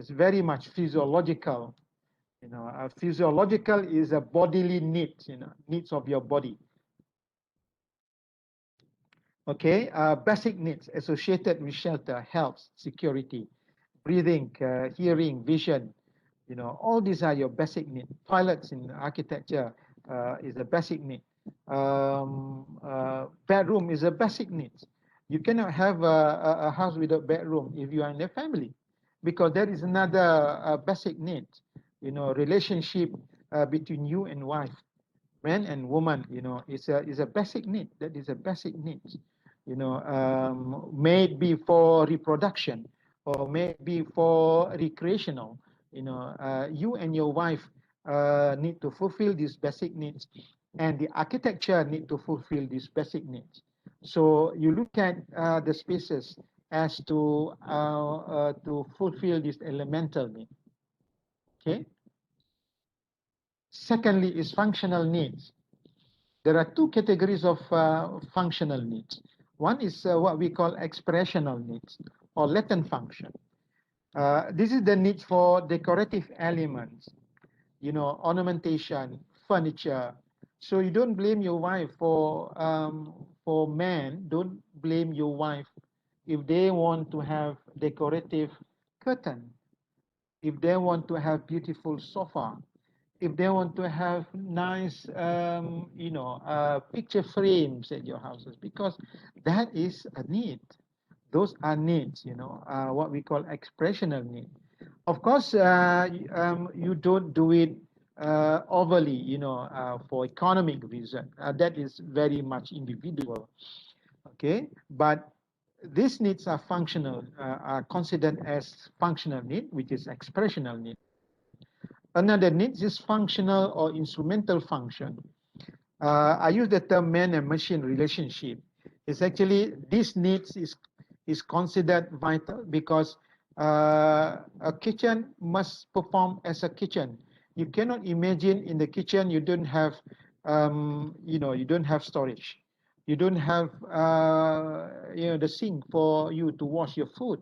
very much physiological. You know, physiological is a bodily need, you know, needs of your body. Okay, basic needs associated with shelter, health, security, breathing, hearing, vision. You know, all these are your basic needs. Toilets in architecture is a basic need. Bedroom is a basic need. You cannot have a house without bedroom if you are in a family, because that is another basic need. You know, relationship between you and wife, man and woman. You know, is a basic need. That is a basic need. You know, may it be for reproduction or may it be for recreational. You know, you and your wife need to fulfill these basic needs, and the architecture need to fulfill these basic needs. So you look at the spaces as to fulfill this elemental need. Okay. Secondly is functional needs. There are two categories of functional needs. One is what we call expressional needs or latent function. This is the need for decorative elements, ornamentation, furniture. So you don't blame your wife for men. Don't blame your wife if they want to have decorative curtain, if they want to have beautiful sofa, if they want to have nice, picture frames at your houses, because that is a need. Those are needs, what we call expressional need. Of course, you don't do it overly, for economic reason. That is very much individual. Okay, but these needs are functional, are considered as functional need, which is expressional need. Another need is functional or instrumental function. I use the term man and machine relationship. It's actually this needs is considered vital because a kitchen must perform as a kitchen. You cannot imagine in the kitchen you don't have, you don't have storage. You don't have, the sink for you to wash your food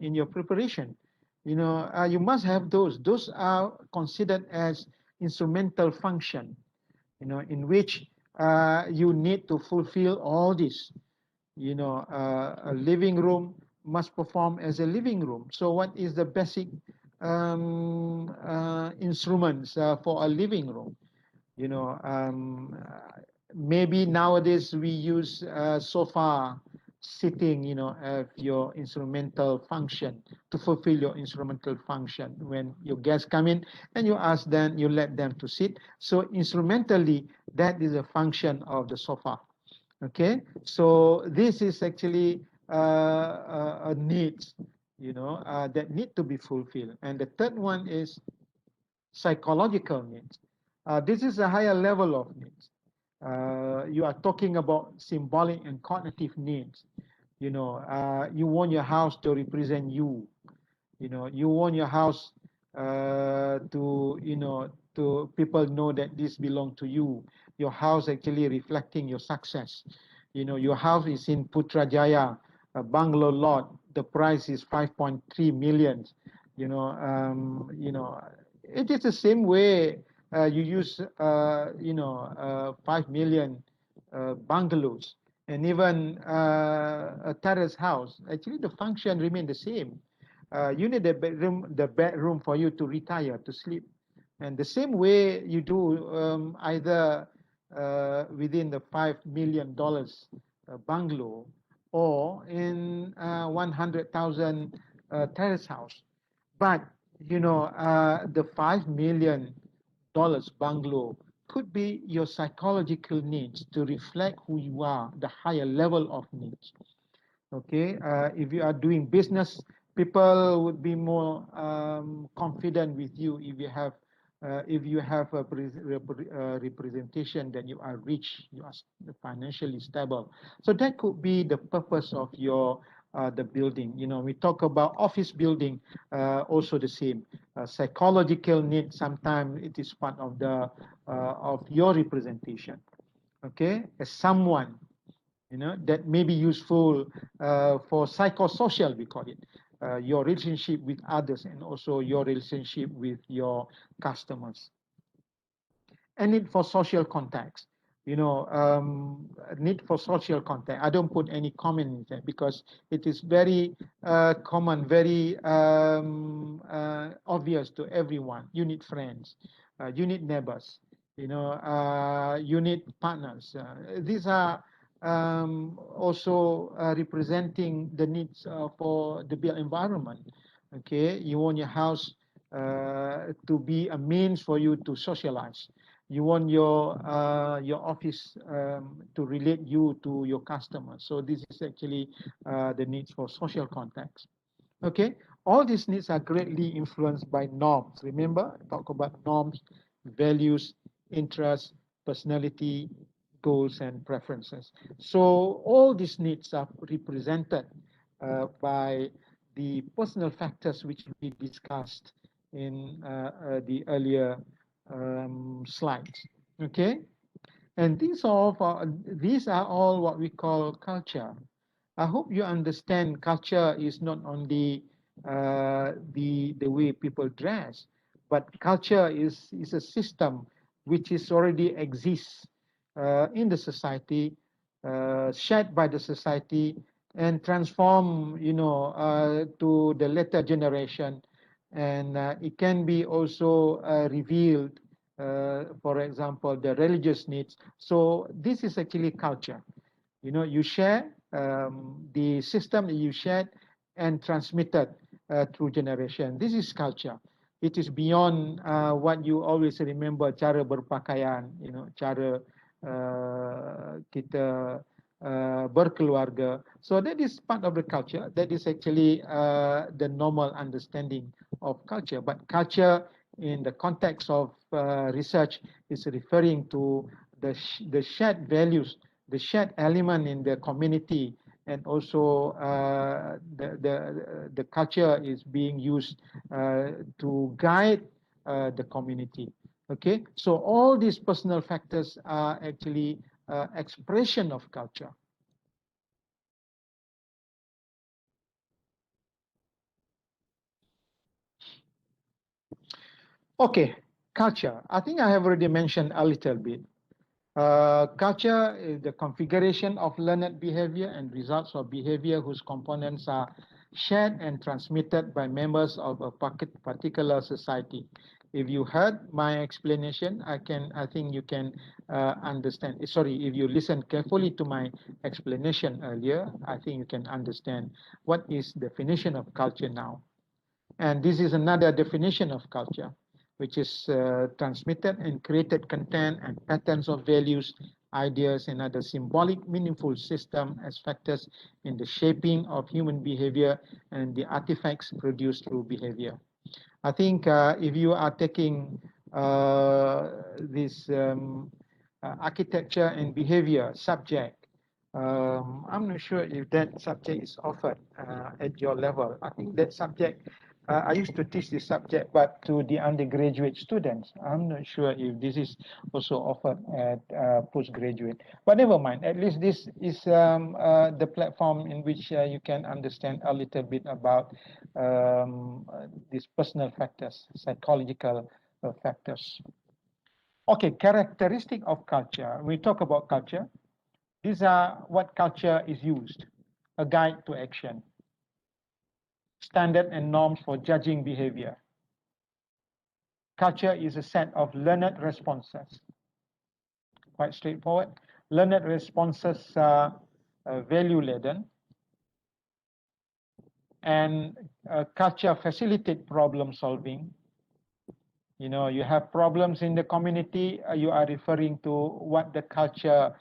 in your preparation. You must have those. Those are considered as instrumental function, in which you need to fulfill all this. A living room must perform as a living room. So what is the basic instruments for a living room? Maybe nowadays we use sofa sitting, as your instrumental function to fulfill your instrumental function. When your guests come in and you ask them, you let them to sit. So instrumentally, that is a function of the sofa. Okay, so this is actually a needs, that need to be fulfilled. And the third one is psychological needs. This is a higher level of needs. You are talking about symbolic and cognitive needs. You want your house to represent you. You want your house to people know that this belong to you. Your house actually reflecting your success. Your house is in Putrajaya, a bungalow lot. The price is 5.3 million. It is the same way you use 5 million bungalows and even a terrace house. Actually, the function remain the same. You need the bedroom for you to retire, to sleep. And the same way you do either within the $5 million bungalow or in 100,000 terrace house. But, the $5 million bungalow could be your psychological needs to reflect who you are, the higher level of needs. Okay, if you are doing business, people would be more confident with you if you have a representation that you are rich, you are financially stable. So that could be the purpose of your the building. We talk about office building, also the same. Psychological need, sometimes it is part of the of your representation. Okay, as someone that may be useful for psychosocial, we call it, your relationship with others and also your relationship with your customers. And need for social context, need for social contact. I don't put any comment in there because it is very common, very obvious to everyone. You need friends, you need neighbors, you need partners. These are also representing the needs for the built environment. Okay, you want your house to be a means for you to socialize. You want your office to relate you to your customers. So this is actually the needs for social context. Okay, all these needs are greatly influenced by norms. Remember, talk about norms, values, interests, personality, goals, and preferences. So all these needs are represented by the personal factors which we discussed in the earlier slides. Okay, and these are all what we call culture. I hope you understand culture is not only the way people dress, but culture is a system which is already exists in the society, shared by the society, and transform, to the later generation, and it can be also revealed. For example, the religious needs. So this is actually culture. You share the system that you shared and transmitted through generation. This is culture. It is beyond what you always remember, cara berpakaian, cara kita berkeluarga. So that is part of the culture. That is actually the normal understanding of culture. But culture in the context of research is referring to the shared values, the shared element in the community, and also the culture is being used to guide the community. Okay, so all these personal factors are actually expression of culture. Okay, culture. I think I have already mentioned a little bit. Culture is the configuration of learned behavior and results of behavior whose components are shared and transmitted by members of a particular society. If you heard my explanation, I think you can understand. Sorry, if you listen carefully to my explanation earlier, I think you can understand what is definition of culture now. And this is another definition of culture, which is transmitted and created content and patterns of values, ideas, and other symbolic, meaningful system as factors in the shaping of human behavior and the artifacts produced through behavior. I think if you are taking this architecture and behavior subject, I'm not sure if that subject is offered at your level. I think that subject, I used to teach this subject, but to the undergraduate students. I'm not sure if this is also offered at postgraduate. But never mind, at least this is the platform in which you can understand a little bit about these personal factors, psychological factors. Okay, characteristic of culture. We talk about culture. These are what culture is used. A guide to action. Standard and norms for judging behavior. Culture is a set of learned responses. Quite straightforward. Learned responses are value-laden. And culture facilitates problem solving. You have problems in the community, you are referring to what the culture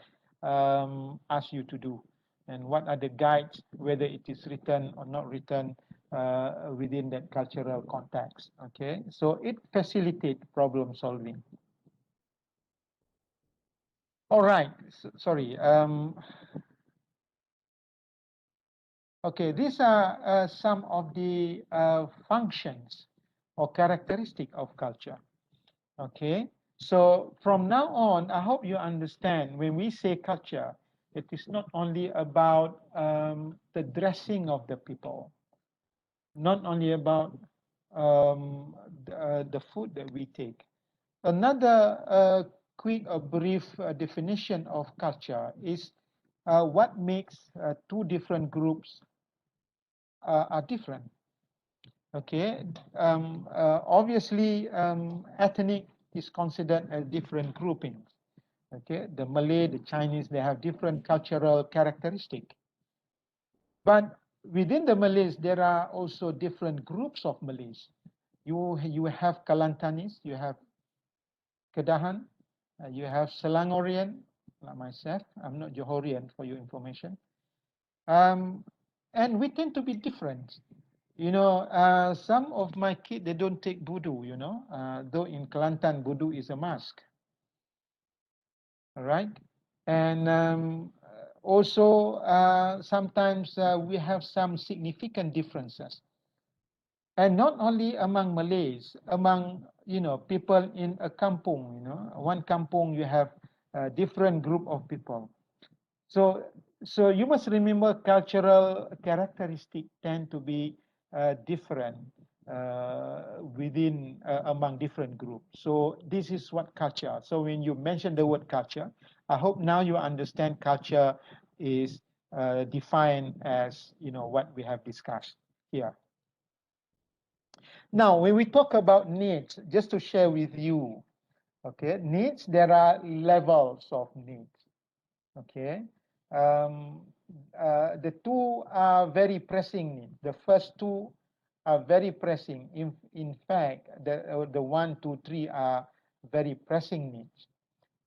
asks you to do, and what are the guides, whether it is written or not written within that cultural context. Okay, so it facilitates problem solving. All right, sorry. Okay, these are some of the functions or characteristic of culture. Okay, so from now on, I hope you understand when we say culture, it is not only about the dressing of the people, not only about the food that we take. Another quick or brief definition of culture is what makes two different groups are different. Okay, obviously ethnic is considered as different groupings. Okay, the Malay, the Chinese, they have different cultural characteristics. But within the Malays, there are also different groups of Malays. You have Kelantanis, you have Kedahan, you have Selangorian, like myself. I'm not Johorian for your information. And we tend to be different. Some of my kids, they don't take Budu, though in Kelantan, Budu is a mask. All right. And also, sometimes we have some significant differences. And not only among Malays, among people in a kampung. One kampung you have a different group of people. So so you must remember cultural characteristics tend to be different within among different groups. So this is what culture. So when you mention the word culture, I hope now you understand culture is defined as what we have discussed here. Now, when we talk about needs, just to share with you, okay, needs, there are levels of needs, okay. Um, the two are very pressing needs. The first two are very pressing. In fact, the 1, 2, 3 are very pressing needs.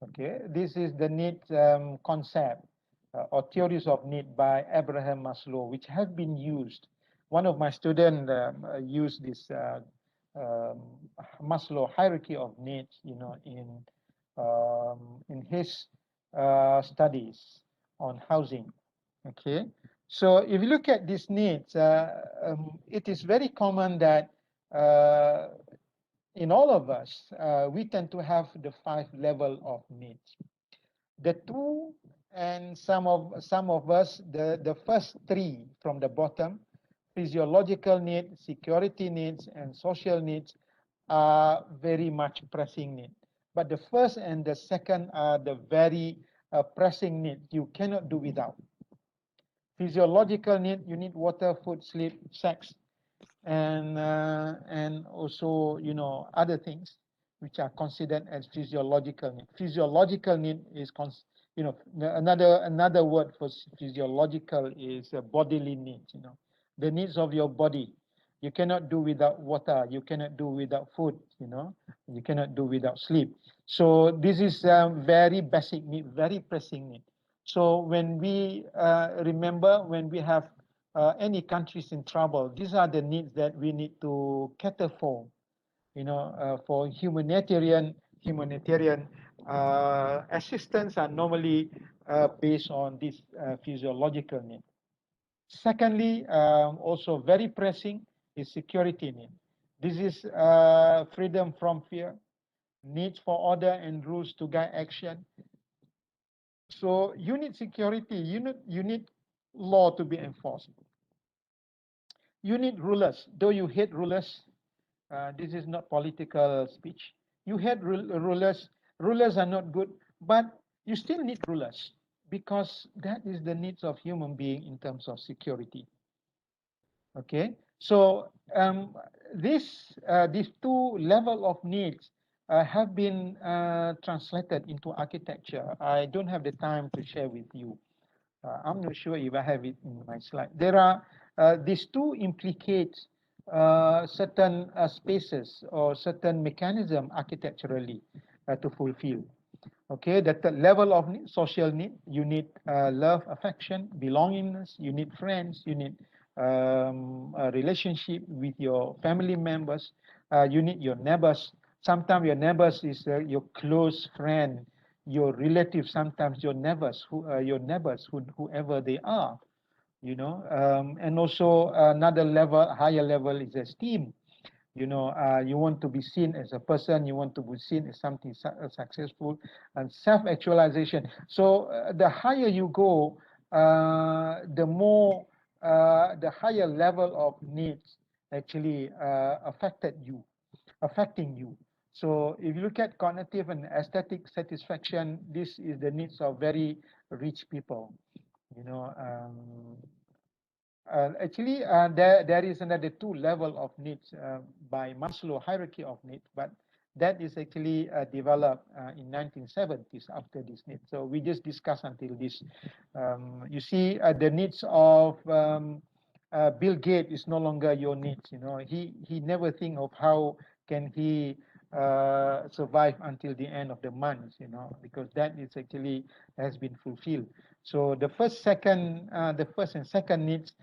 Okay, this is the need concept or theories of need by Abraham Maslow, which have been used. One of my students used this um, Maslow hierarchy of needs, in his studies on housing. Okay, so if you look at these needs, it is very common that in all of us, we tend to have the 5 level of needs. The two and some of us, the first 3 from the bottom, physiological needs, security needs, and social needs are very much pressing needs. But the first and the second are the very pressing needs you cannot do without. Physiological need, you need water, food, sleep, sex, and also other things which are considered as physiological need. Physiological need is another word for physiological is bodily needs. The needs of your body. You cannot do without water. You cannot do without food. You cannot do without sleep. So this is very basic need, very pressing need. So when we remember, when we have any countries in trouble, these are the needs that we need to cater for. For humanitarian assistance are normally based on this physiological need. Secondly, also very pressing is security need. This is freedom from fear, needs for order and rules to guide action. So you need security, you need law to be enforced. You need rulers, though you hate rulers. This is not political speech. You hate rulers. Rulers are not good, but you still need rulers because that is the needs of human being in terms of security. Okay, so these two level of needs have been translated into architecture. I don't have the time to share with you. I'm not sure if I have it in my slide. There are these two implicate certain spaces or certain mechanism architecturally to fulfill. Okay, that the level of social need, you need love, affection, belongingness, you need friends, you need a relationship with your family members, you need your neighbors. Sometimes your neighbors is your close friend, your relatives, sometimes your neighbors, whoever they are, and also another level, higher level is esteem. You want to be seen as a person, you want to be seen as something successful, and self-actualization. So the higher you go, the more the higher level of needs actually affecting you. So if you look at cognitive and aesthetic satisfaction, this is the needs of very rich people. you know um, Actually, there is another 2 level of needs by Maslow hierarchy of needs, but that is actually developed in 1970s after this need. So we just discussed until this. You see, the needs of Bill Gates is no longer your needs. He never think of how can he survive until the end of the month. Because that is actually has been fulfilled. So the first and second needs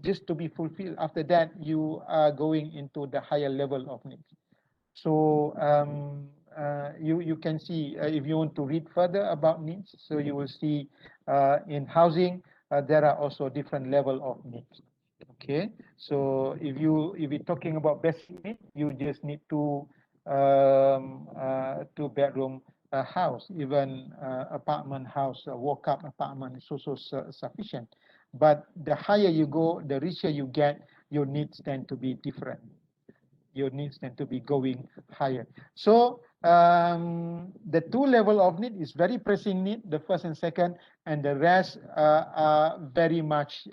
just to be fulfilled. After that, you are going into the higher level of needs. So you can see if you want to read further about needs. So you will see in housing there are also different level of needs. Okay, so if you're talking about basic need, you just need two bedroom house, even apartment house, a walk-up apartment is also sufficient. But the higher you go, the richer you get, your needs tend to be different. Your needs tend to be going higher. So the two level of need is very pressing need, the first and second, and the rest are very much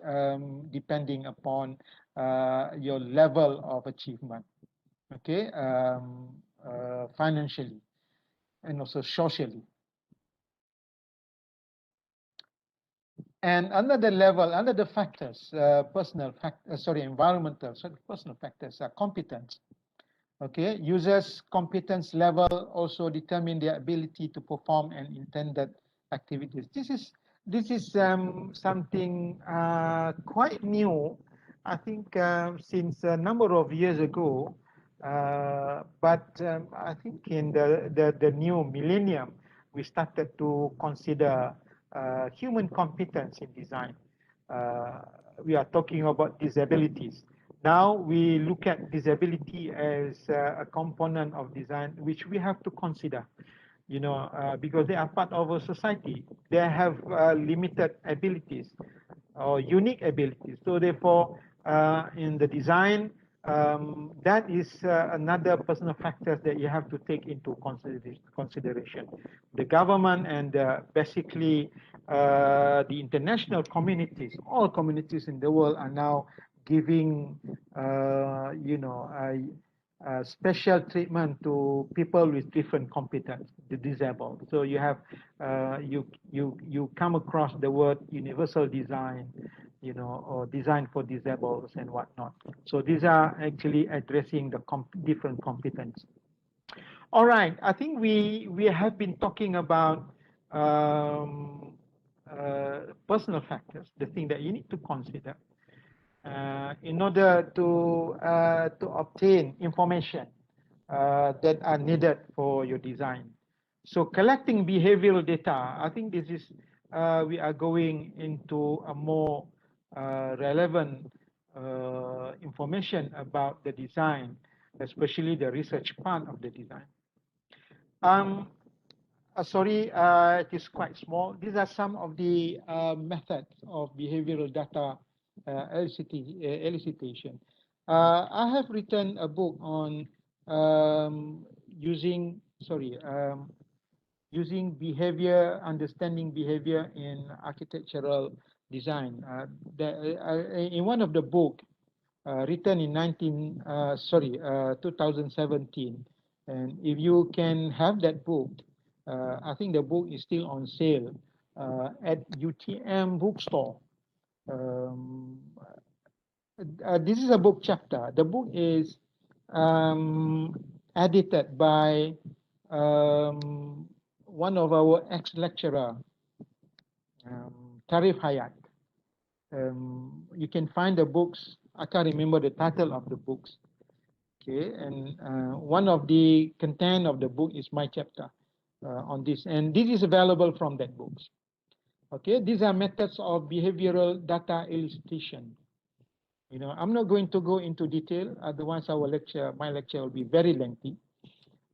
depending upon your level of achievement, okay, financially and also socially. And under the level, under the factors, environmental, personal factors are competence. Okay, users' competence level also determine their ability to perform and intended activities. This is something quite new, I think, since a number of years ago. But I think in the new millennium, we started to consider human competence in design. We are talking about disabilities. Now we look at disability as a component of design which we have to consider, because they are part of a society. They have limited abilities or unique abilities. So therefore, in the design, that is another personal factors that you have to take into consideration. The government and basically the international communities, all communities in the world are now giving, special treatment to people with different competence, the disabled. So you have you come across the word universal design, or design for disabled and whatnot. So these are actually addressing the different competence. All right, I think we have been talking about personal factors, the thing that you need to consider in order to obtain information that are needed for your design. So collecting behavioral data, I think this is we are going into a more relevant information about the design, especially the research part of the design. Sorry, it is quite small. These are some of the methods of behavioral data elicitation. I have written a book on using behavior, understanding behavior in architectural design. In one of the book written in 2017, and if you can have that book, I think the book is still on sale at UTM bookstore. This is a book chapter. The book is edited by one of our ex-lecturer, Tarif Hayat. You can find the books. I can't remember the title of the books. Okay, and one of the content of the book is my chapter on this, and this is available from that books. Okay, these are methods of behavioral data elicitation. I'm not going to go into detail, otherwise my lecture will be very lengthy.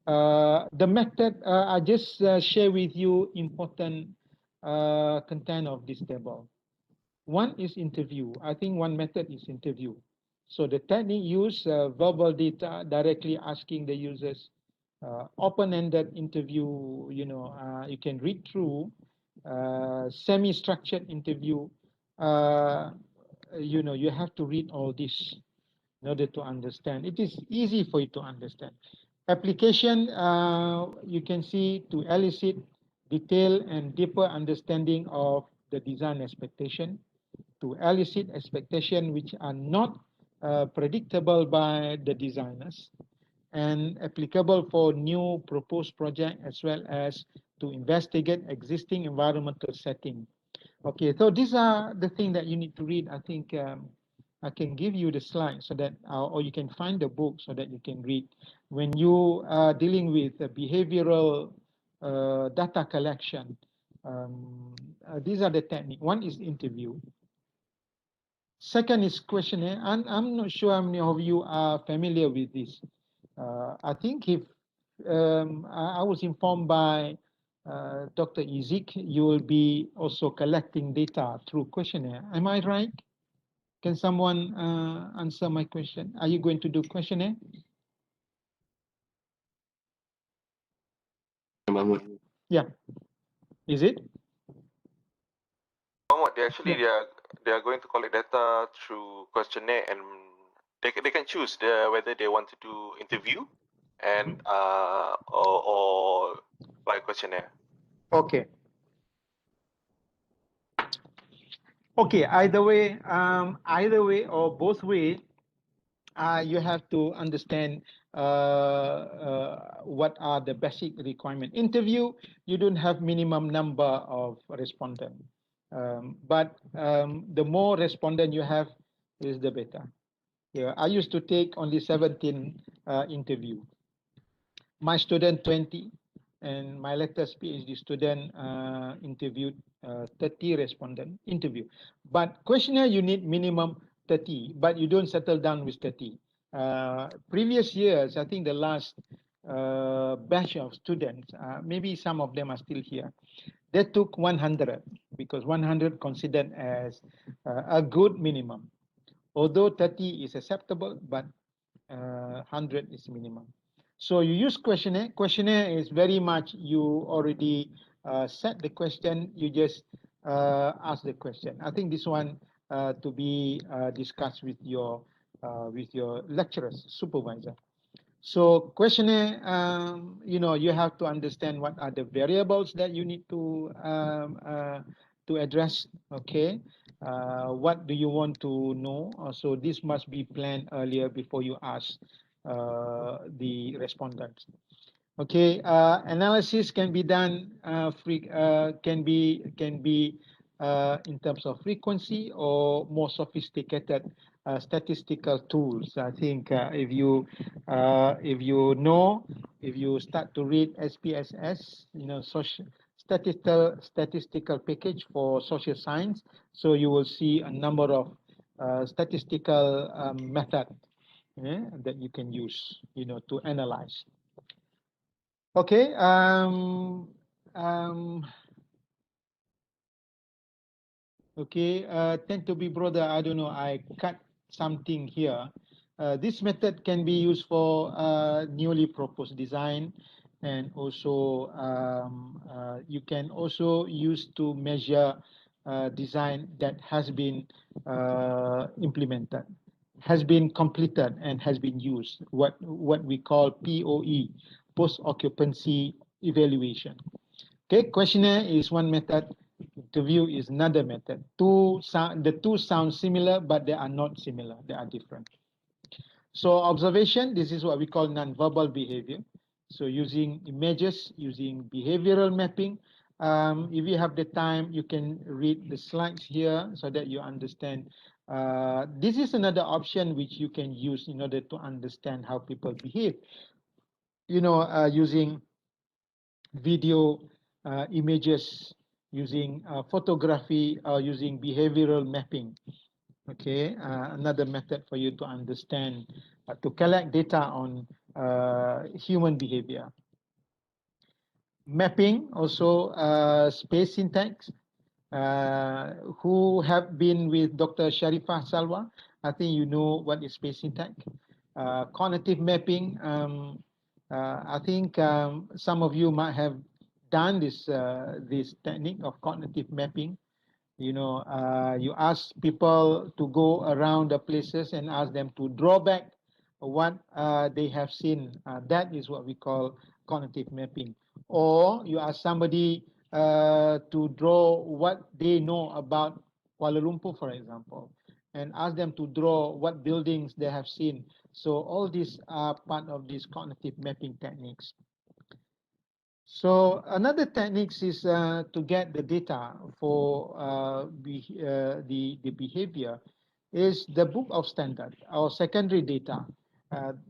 The method, I just share with you important content of this table. One is interview. I think one method is interview. So the technique use verbal data, directly asking the users, open-ended interview, you can read through, semi-structured interview, you have to read all this in order to understand. It is easy for you to understand. Application, you can see to elicit detailed and deeper understanding of the design expectation, to elicit expectation which are not predictable by the designers, and applicable for new proposed project, as well as to investigate existing environmental setting. Okay, so these are the things that you need to read. I think I can give you the slide so that, or you can find the book so that you can read. When you are dealing with behavioral data collection, these are the technique. One is interview. Second is questionnaire. And I'm not sure how many of you are familiar with this. I think if I was informed by Dr. Izik, you will be also collecting data through questionnaire. Am I right? Can someone answer my question? Are you going to do questionnaire? Mahmud. Yeah. Is it? Mahmud, they actually Yeah. they are going to collect data through questionnaire, and they can choose whether they want to do interview and or like questionnaire. Okay. Okay. Either way or both way, you have to understand what are the basic requirement. Interview, you don't have minimum number of respondent, but the more respondent you have, is the better. Yeah, I used to take only 17 interview. My student 20, and my latest PhD student interviewed 30 respondent interview. But questionnaire, you need minimum 30, but you don't settle down with 30. Previous years, I think the last batch of students, maybe some of them are still here, they took 100 because 100 considered as a good minimum. Although 30 is acceptable, but 100 is minimum. So you use questionnaire. Questionnaire is very much you already set the question. You just ask the question. I think this one to be discussed with your lecturers, supervisor. So questionnaire, you have to understand what are the variables that you need to address. Okay, what do you want to know? So this must be planned earlier before you ask the respondents. Okay, analysis can be done can be in terms of frequency or more sophisticated statistical tools. I think if you start to read SPSS, social statistical package for social science, so you will see a number of statistical method that you can use, to analyze. Okay. Okay. Tend to be brother. I don't know. I cut something here. This method can be used for newly proposed design, and also you can also use to measure design that has been implemented, has been completed, and has been used. What we call POE, post occupancy evaluation. Okay, questionnaire is one method. Interview is another method. The two sound similar, but they are not similar. They are different. So observation, this is what we call nonverbal behavior. So using images, using behavioral mapping. If you have the time, you can read the slides here so that you understand. This is another option which you can use in order to understand how people behave. Using video, images, using photography, or using behavioral mapping. Okay, another method for you to understand, to collect data on human behavior. Mapping, also space syntax. Who have been with Dr. Sharifah Salwa, I think you know what is space syntax. Cognitive mapping, I think some of you might have done this technique of cognitive mapping. You ask people to go around the places and ask them to draw back what they have seen. That is what we call cognitive mapping. Or you ask somebody to draw what they know about Kuala Lumpur, for example, and ask them to draw what buildings they have seen. So all these are part of these cognitive mapping techniques. So another techniques is to get the data for the behavior is the book of standard or secondary data,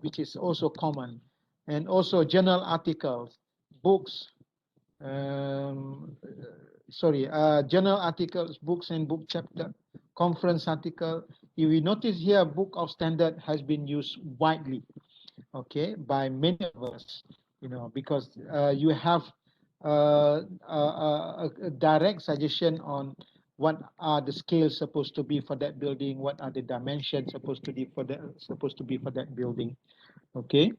which is also common, and also journal articles, books, journal articles, books and book chapter, conference article. If you notice here, book of standard has been used widely, okay, by many of us, because you have a direct suggestion on what are the scales supposed to be for that building, what are the dimensions supposed to be for that building, okay.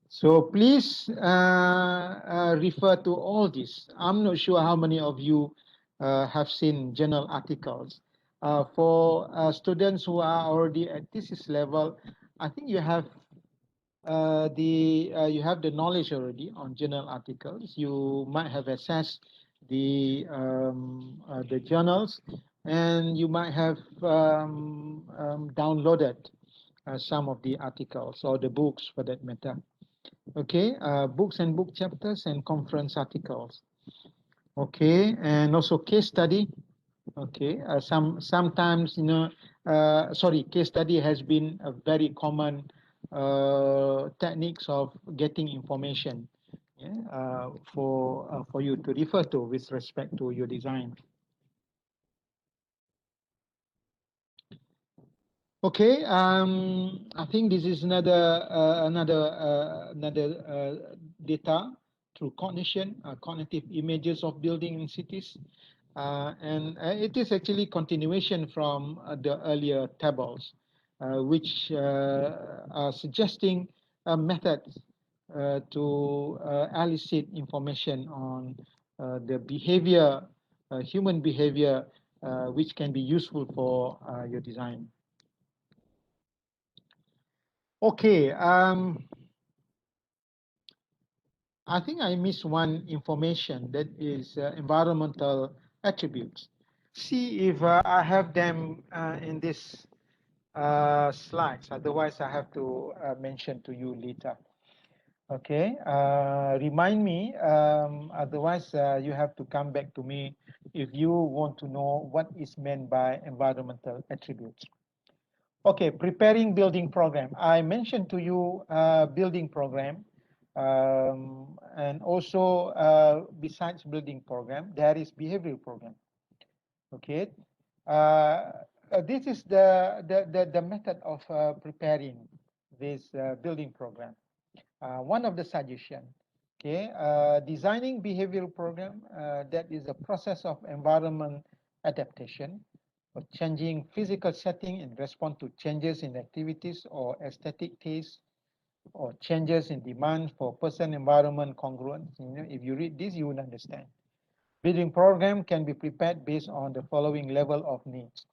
So please refer to all this. I'm not sure how many of you have seen journal articles. For students who are already at thesis level, I think you have the knowledge already on journal articles. You might have accessed the journals, and you might have downloaded some of the articles or the books for that matter. Okay, books and book chapters and conference articles. Okay, and also case study. Okay, sometimes case study has been a very common techniques of getting information, yeah, for you to refer to with respect to your design. Okay, I think this is another data through cognition, cognitive images of building in cities, and it is actually continuation from the earlier tables, which are suggesting methods to elicit information on the behavior, human behavior, which can be useful for your design. Okay, I think I missed one information, that is environmental attributes. See if I have them in this slides, otherwise I have to mention to you later. Okay, remind me, otherwise you have to come back to me if you want to know what is meant by environmental attributes. Okay, preparing building program. I mentioned to you building program, and also besides building program, there is behavioral program. Okay, this is the method of preparing this building program. One of the suggestion. Okay, designing behavioral program, that is a process of environment adaptation, or changing physical setting in response to changes in activities or aesthetic taste, or changes in demand for person-environment congruence. If you read this, you will understand. Building program can be prepared based on the following level of needs.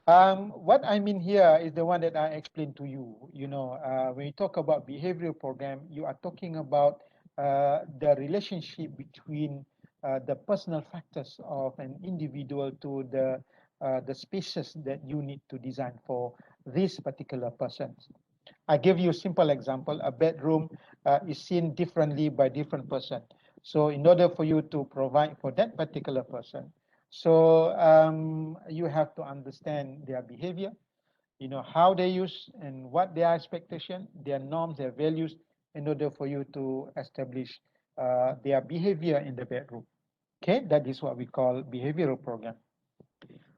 What I mean here is the one that I explained to you. When you talk about behavioral program, you are talking about the relationship between the personal factors of an individual to the spaces that you need to design for this particular person. I give you a simple example. A bedroom is seen differently by different person. So in order for you to provide for that particular person, so you have to understand their behavior, how they use and what their expectation, their norms, their values, in order for you to establish their behavior in the bedroom. Okay, that is what we call behavioral program.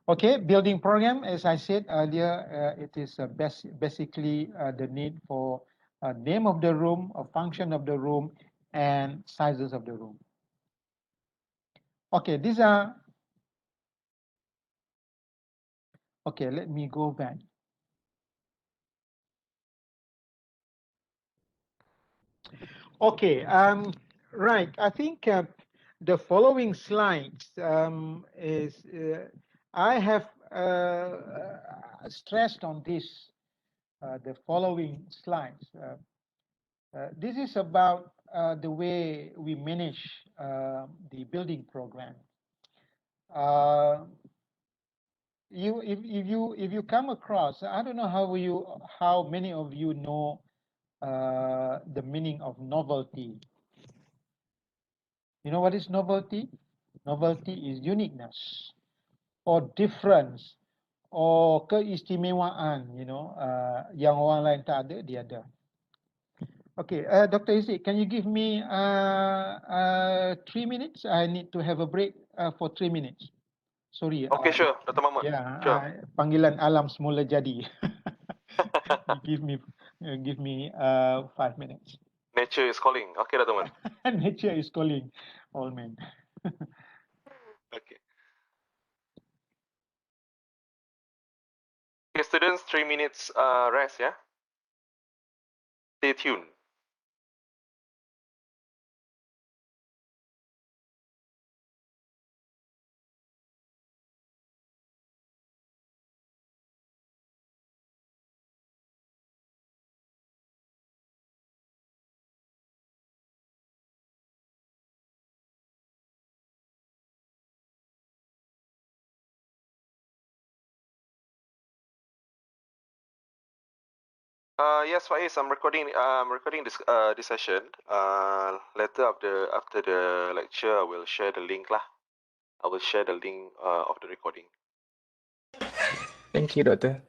Okay, building program, as I said earlier, it is basically the need for a name of the room, a function of the room, and sizes of the room. Okay, these are, okay, let me go back. Okay, right, I think the following slides is, I have stressed on this, the following slides. This is about the way we manage the building program. If you come across, I don't know how many of you know the meaning of novelty. You know what is novelty? Novelty is uniqueness or difference or keistimewaan, yang orang lain tak ada, dia ada. Okay, Dr. Izzy, can you give me 3 minutes? I need to have a break for 3 minutes. Sorry. Okay, sure, Dr. Mahmud. Yeah, Sure. panggilan alam semula jadi. give me 5 minutes. Nature is calling. Okay, Dr. Mahmud. Nature is calling all men. Okay. Okay, students, 3 minutes rest, yeah? Stay tuned. Yes, Faiz, I'm recording this session. Later after the lecture, I will share the link lah. I will share the link of the recording. Thank you, Doctor.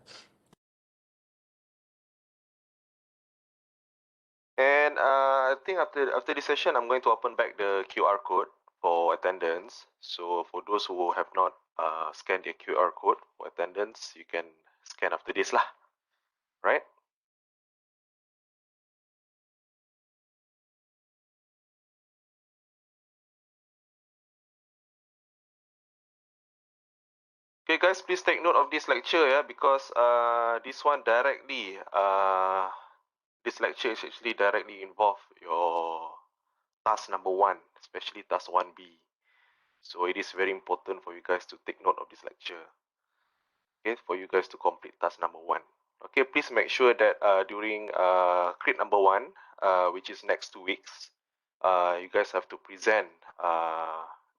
And I think after this session, I'm going to open back the QR code for attendance. So for those who have not scanned the QR code for attendance, you can scan after this lah, right? Okay, guys, please take note of this lecture, yeah, because this one directly, this lecture is actually directly involved your task number 1, especially task 1B. So it is very important for you guys to take note of this lecture. Okay, for you guys to complete task number 1. Okay, please make sure that during crit number 1, which is next 2 weeks, you guys have to present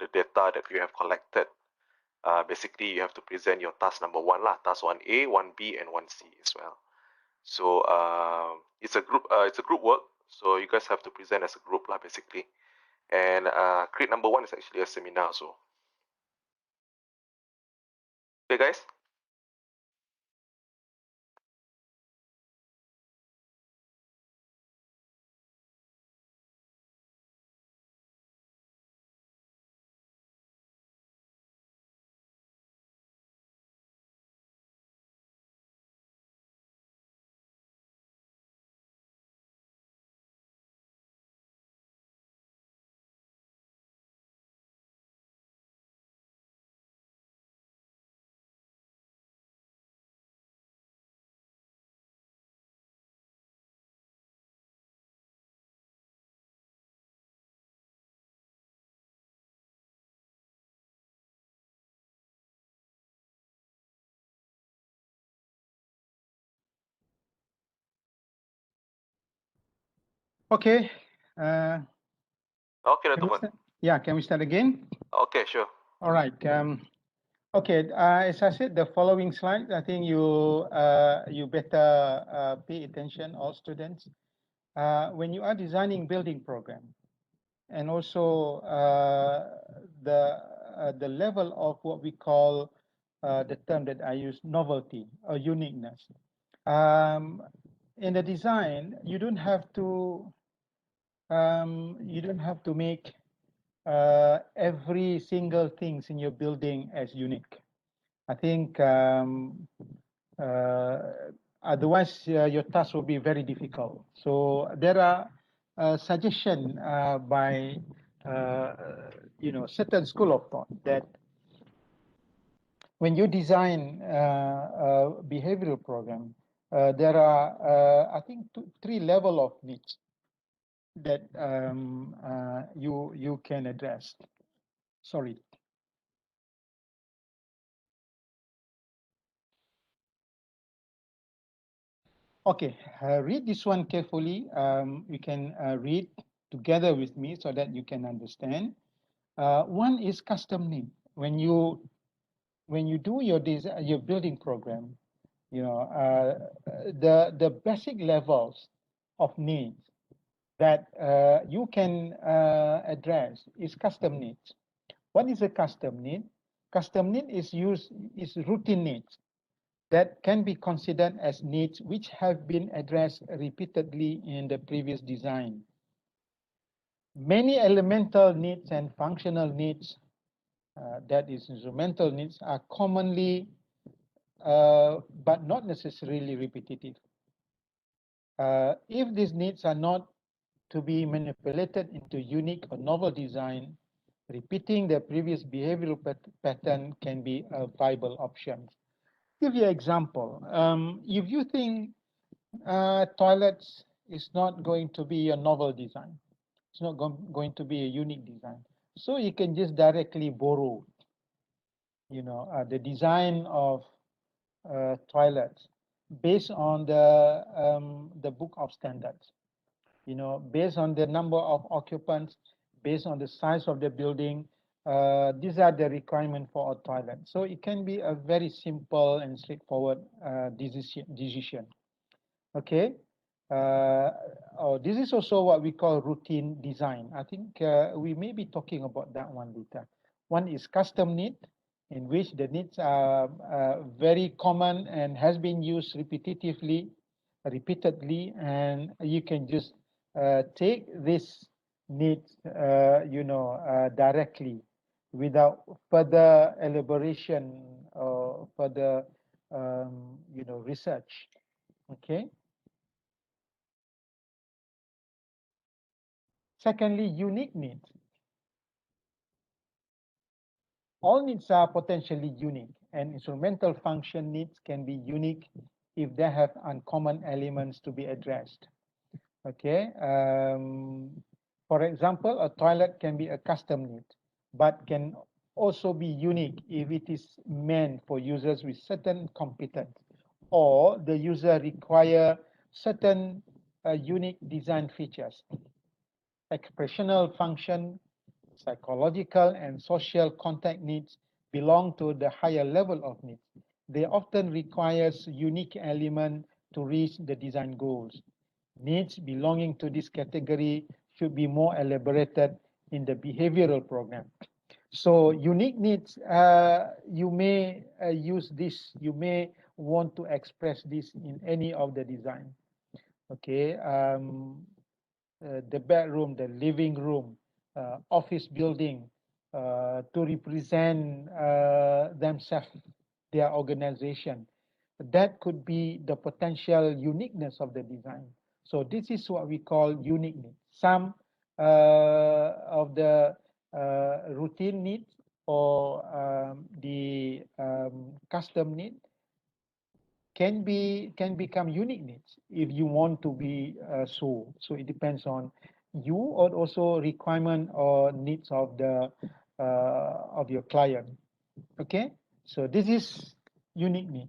the data that you have collected. Basically, you have to present your task number 1 lah, task 1A, 1B, and 1C as well. So it's a group work. So you guys have to present as a group lah, basically. And crit number 1 is actually a seminar. So, okay, guys. Okay. Okay, Dr. Mahmud. Yeah, can we start again? Okay, sure. All right. Okay. As I said, the following slide, I think you better pay attention, all students. When you are designing building program, and also the level of what we call the term that I use, novelty or uniqueness. In the design, you don't have to make every single things in your building as unique. I think otherwise your task will be very difficult. So there are suggestions by certain school of thought that when you design a behavioral program, there are I think 3 level of needs that you can address. Sorry. Okay, read this one carefully. You can read together with me so that you can understand. One is custom need. When you do your building program, the basic levels of needs that you can address is custom needs. What is a custom need? Custom need is routine needs that can be considered as needs which have been addressed repeatedly in the previous design. Many elemental needs and functional needs that is instrumental needs, are commonly but not necessarily repetitive. If these needs are not to be manipulated into unique or novel design, repeating the previous behavioral pattern can be a viable option. Give you an example. If you think toilets is not going to be a novel design, it's not going to be a unique design, so you can just directly borrow, the design of toilets based on the book of standards. Based on the number of occupants, based on the size of the building, these are the requirements for a toilet. So it can be a very simple and straightforward decision. Okay. This is also what we call routine design. I think we may be talking about that one later. One is custom need, in which the needs are very common and has been used repeatedly, and you can just take this need, directly without further elaboration or further, research. Okay. Secondly, unique needs. All needs are potentially unique, and instrumental function needs can be unique if they have uncommon elements to be addressed. Okay. For example, a toilet can be a custom need, but can also be unique if it is meant for users with certain competence, or the user require certain unique design features. Expressional function, psychological and social contact needs belong to the higher level of needs. They often requires unique element to reach the design goals. Needs belonging to this category should be more elaborated in the behavioral program. So unique needs, you may use this, you may want to express this in any of the design. Okay. The bedroom, the living room, office building, to represent themselves, their organization. That could be the potential uniqueness of the design. So this is what we call uniqueness. Some of the routine needs or the custom need can become unique needs if you want to be so. So it depends on you, or also requirement or needs of your client. Okay, so this is unique need.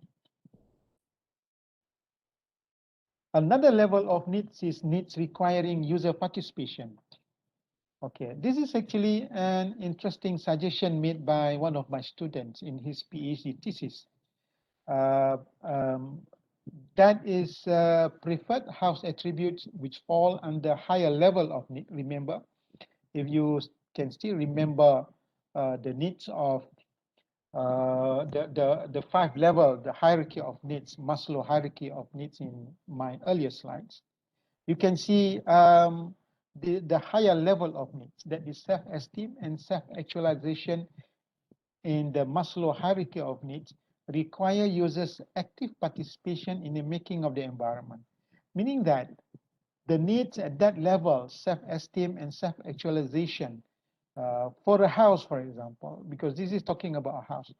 Another level of needs is needs requiring user participation. Okay, this is actually an interesting suggestion made by one of my students in his PhD thesis. Uh, um, that is preferred house attributes which fall under higher level of need. Remember, if you can still remember the needs of the 5 level, the hierarchy of needs, Maslow hierarchy of needs in my earlier slides, you can see the higher level of needs, that is self-esteem and self-actualization in the Maslow hierarchy of needs, require users' active participation in the making of the environment, meaning that the needs at that level, self-esteem and self-actualization, for a house, for example, because this is talking about a house,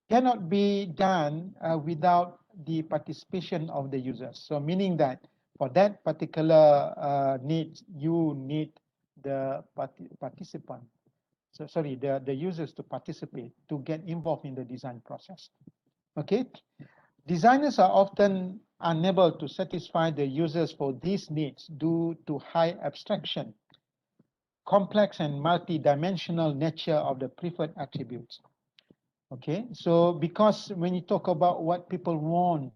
cannot be done without the participation of the users. So meaning that for that particular need, you need the participant. So sorry, the users to participate, to get involved in the design process. Okay, designers are often unable to satisfy the users for these needs due to high abstraction, complex and multi-dimensional nature of the preferred attributes. Okay, so because when you talk about what people want,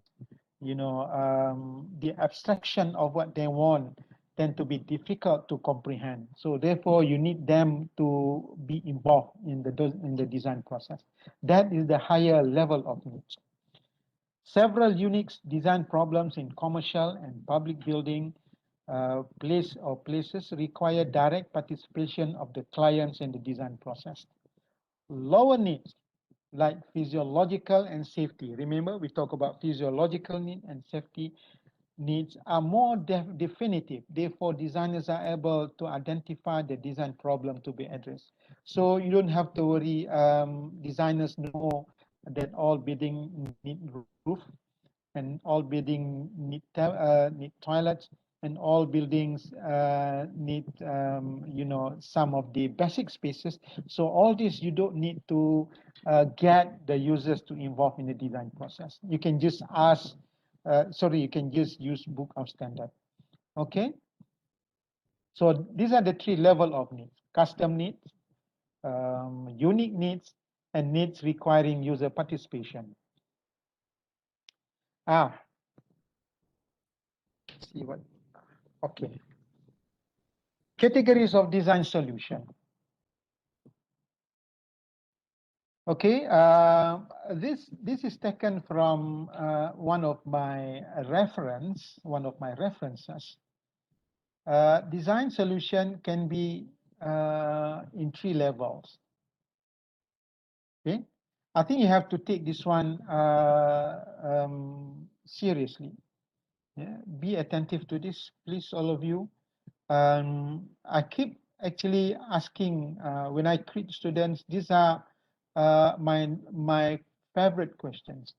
the abstraction of what they want tend to be difficult to comprehend. So therefore, you need them to be involved in the design process. That is the higher level of needs. Several unique design problems in commercial and public building places require direct participation of the clients in the design process. Lower needs like physiological and safety. Remember, we talk about physiological need and safety needs are more definitive. Therefore, designers are able to identify the design problem to be addressed. So you don't have to worry. Designers know that all building need roof and all building need toilets and all buildings need some of the basic spaces. So all this you don't need to get the users to involve in the design process. You can just ask you can just use book of standard. Okay, so these are the three level of needs: custom needs, unique needs, and needs requiring user participation. See what? Okay. Categories of design solution. Okay, this is taken from one of my references. Design solution can be in three levels. Okay, I think you have to take this one seriously. Yeah? Be attentive to this, please, all of you. I keep actually asking when I greet students. These are my favorite questions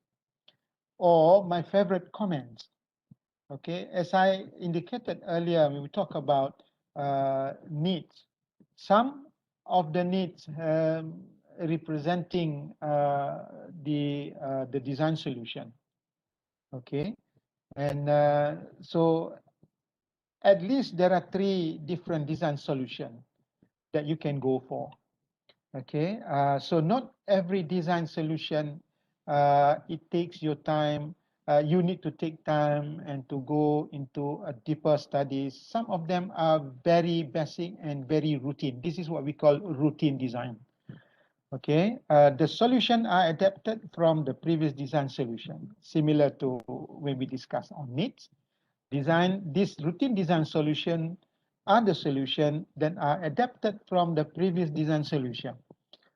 or my favorite comments. Okay, as I indicated earlier, when we talk about needs, some of the needs representing the design solution. Okay, and so at least there are three different design solutions that you can go for. Okay, so not every design solution it takes your time. You need to take time and to go into a deeper studies. Some of them are very basic and very routine. This is what we call routine design. Okay, the solution are adapted from the previous design solution, similar to when we discussed on needs. This routine design solution are the solution that are adapted from the previous design solution.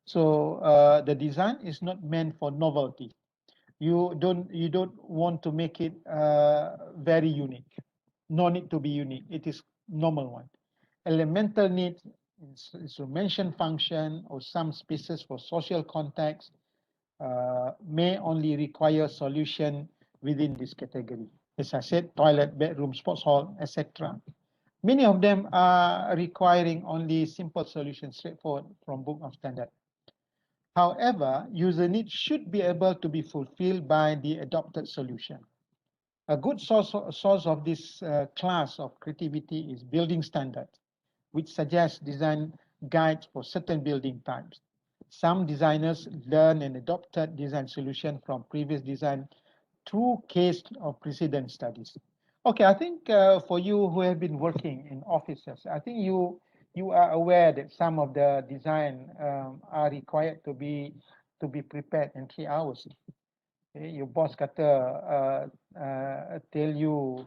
So the design is not meant for novelty. You don't want to make it very unique. No need to be unique. It is normal one. Elemental needs, instrumentation function, or some spaces for social context may only require solution within this category. As I said, toilet, bedroom, sports hall, etc. Many of them are requiring only simple solutions, straightforward from book of standard. However, user needs should be able to be fulfilled by the adopted solution. A good source of this class of creativity is building standards, which suggests design guides for certain building types. Some designers learn and adopted design solution from previous design through case of precedent studies. Okay, I think for you who have been working in offices, I think you are aware that some of the design are required to be prepared in 3 hours. Okay, your boss kata tell you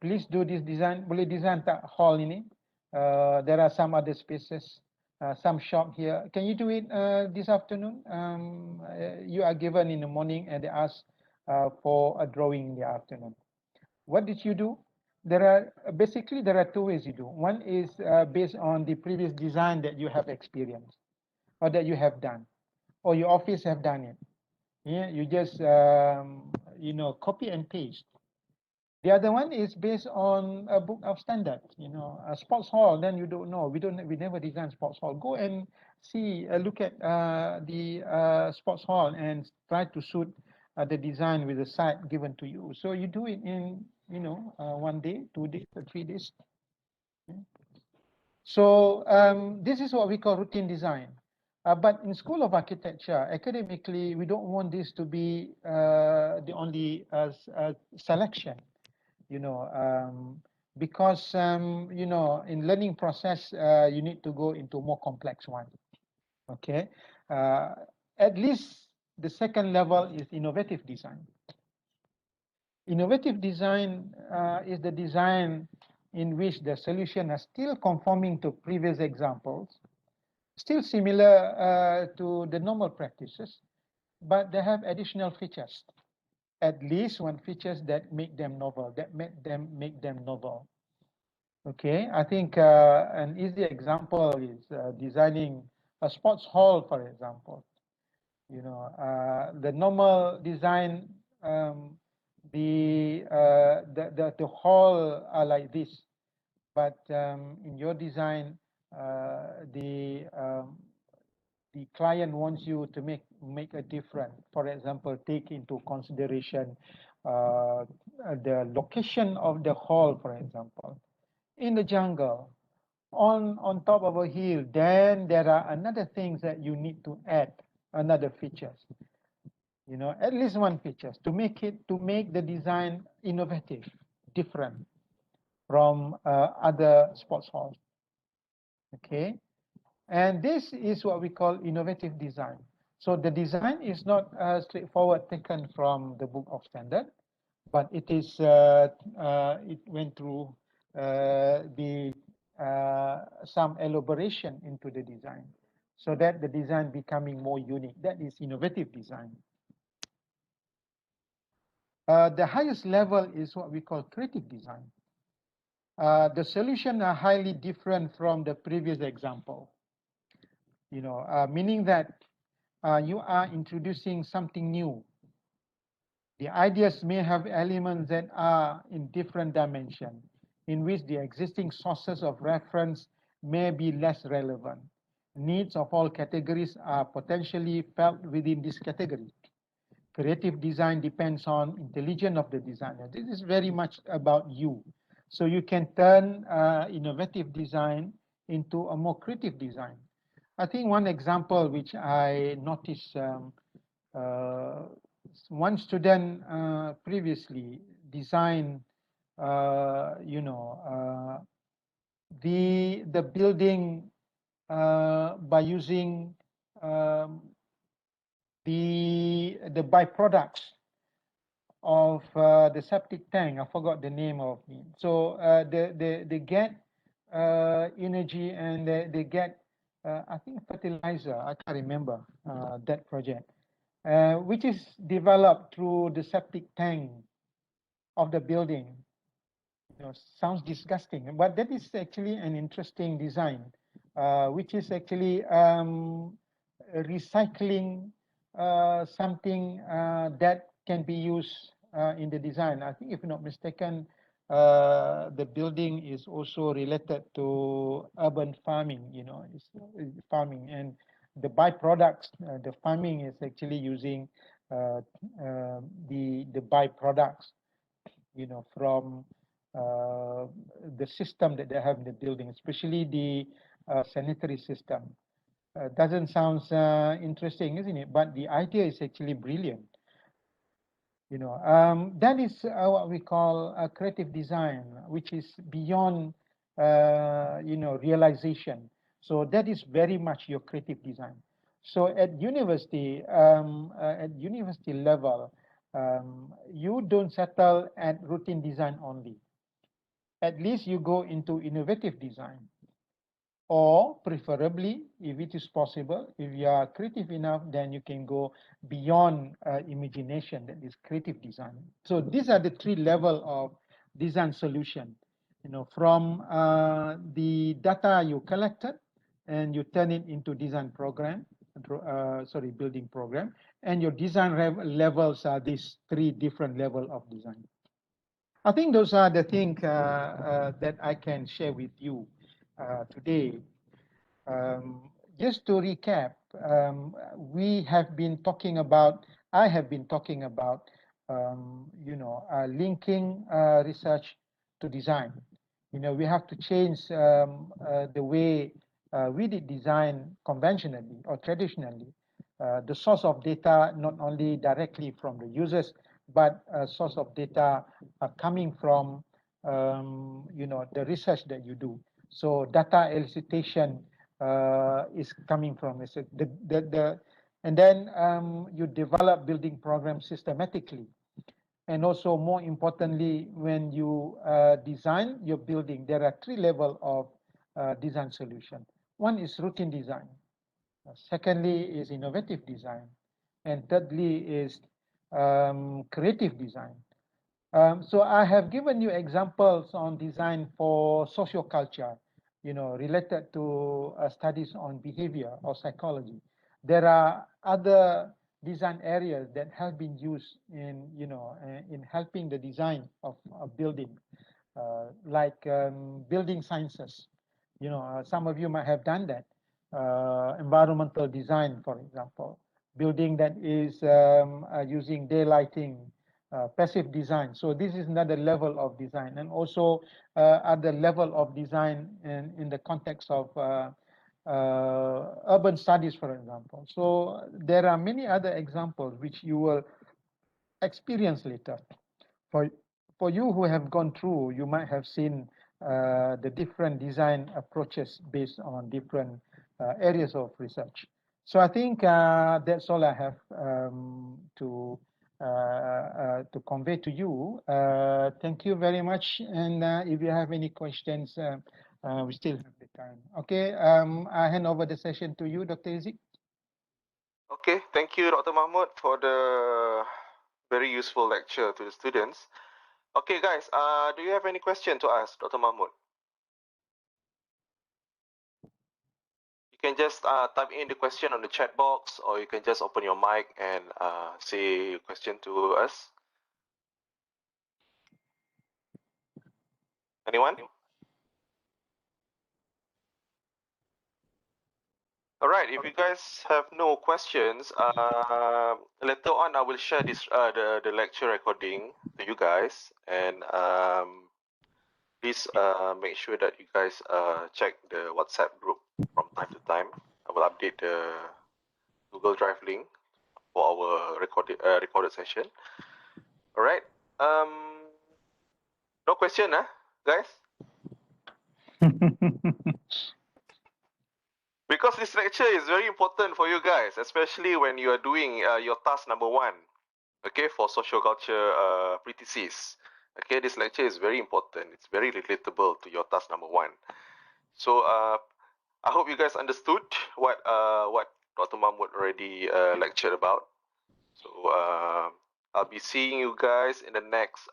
please do this design, boleh design tak hall ini? There are some other spaces, some shop here. Can you do it this afternoon? You are given in the morning and they ask for a drawing in the afternoon. What did you do? There are two ways you do. One is based on the previous design that you have experienced or that you have done, or your office have done it. Yeah, you just copy and paste. The other one is based on a book of standard. A sports hall. Then you don't know. We never design sports hall. Go and see. Look at the sports hall and try to suit the design with the site given to you. So you do it in 1 day, 2 days, or 3 days. So this is what we call routine design. But in School of Architecture, academically, we don't want this to be the only selection, because, in learning process, you need to go into more complex one. Okay. At least the second level is innovative design. Innovative design is the design in which the solution is still conforming to previous examples, still similar to the normal practices, but they have additional features. At least one features that make them novel, that make them novel. Okay, I think an easy example is designing a sports hall, for example. You know, the normal design, the hall are like this, but in your design, the client wants you to make a difference. For example, take into consideration the location of the hall, for example, in the jungle, on top of a hill. Then there are another things that you need to add, another features. You know, at least one features to make the design innovative, different from other sports halls. Okay. And this is what we call innovative design. So the design is not straightforward taken from the book of standard, but it is it went through the some elaboration into the design, so that the design becoming more unique. That is innovative design. The highest level is what we call creative design. The solutions are highly different from the previous example. You know, meaning that you are introducing something new. The ideas may have elements that are in different dimension, in which the existing sources of reference may be less relevant. Needs of all categories are potentially felt within this category. Creative design depends on intelligence of the designer. This is very much about you. So you can turn innovative design into a more creative design. I think one example which I noticed, one student previously designed, the building by using the byproducts of the septic tank. I forgot the name of it. So they get energy, and they get I think fertilizer. I can't remember that project, which is developed through the septic tank of the building. You know, sounds disgusting, but that is actually an interesting design, which is actually recycling something that can be used in the design. I think, if not mistaken, the building is also related to urban farming. You know, it's farming, and the byproducts, the farming is actually using the byproducts, you know, from the system that they have in the building, especially the sanitary system. Doesn't sound interesting, isn't it? But the idea is actually brilliant. You know, that is what we call a creative design, which is beyond, realization. So that is very much your creative design. So at university level, you don't settle at routine design only. At least you go into innovative design, or preferably, if it is possible, if you are creative enough, then you can go beyond imagination, that is creative design. So these are the three levels of design solution. You know, from the data you collected, and you turn it into design program, building program, and your design levels are these three different levels of design. I think those are the things that I can share with you today. Just to recap, we have been talking about, I have been talking about, linking research to design. You know, we have to change the way we did design conventionally or traditionally. The source of data, not only directly from the users, but source of data coming from, the research that you do. So data elicitation is coming from and then you develop building programs systematically. And also, more importantly, when you design your building, there are three levels of design solution. One is routine design. Secondly is innovative design. And thirdly is creative design. So I have given you examples on design for socioculture, related to studies on behavior or psychology. There are other design areas that have been used in helping the design of a building, like building sciences. Some of you might have done that. Environmental design, for example, building that is using daylighting, passive design. So this is another level of design, and also other level of design in the context of urban studies, for example. So there are many other examples which you will experience later. For, for you who have gone through, you might have seen the different design approaches based on different areas of research. So I think that's all I have to convey to you. Thank you very much. And if you have any questions, we still have the time. Okay, I hand over the session to you, Dr. Izzy. Okay, thank you, Dr. Mahmud, for the very useful lecture to the students. Okay, guys, do you have any question to ask Dr. Mahmud? You can just type in the question on the chat box, or you can just open your mic and say your question to us. Anyone? All right, if you guys have no questions, later on I will share this the lecture recording to you guys, and please make sure that you guys check the WhatsApp group from time to time. I will update the Google Drive link for our recorded session. All right. No question, guys? Because this lecture is very important for you guys, especially when you are doing your task number 1, okay, for social culture practices. Okay, this lecture is very important. It's very relatable to your task number 1. So I hope you guys understood what Dr. Mahmud already lectured about. So I'll be seeing you guys in the next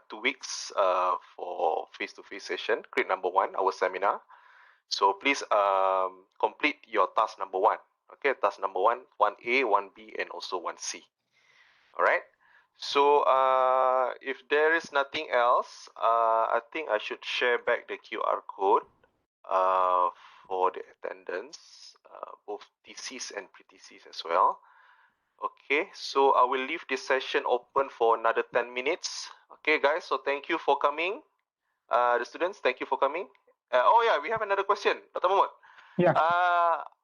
2 weeks for face-to-face session, grade number 1, our seminar. So please complete your task number 1. Okay, task number 1, 1A, 1B, and also 1C. All right. So if there is nothing else, I think I should share back the QR code for the attendance, both TCs and pre-TCs as well. Okay, so I will leave this session open for another 10 minutes. Okay, guys, so thank you for coming. The students, thank you for coming. Oh yeah, we have another question, Dr. Mahmud. Yeah.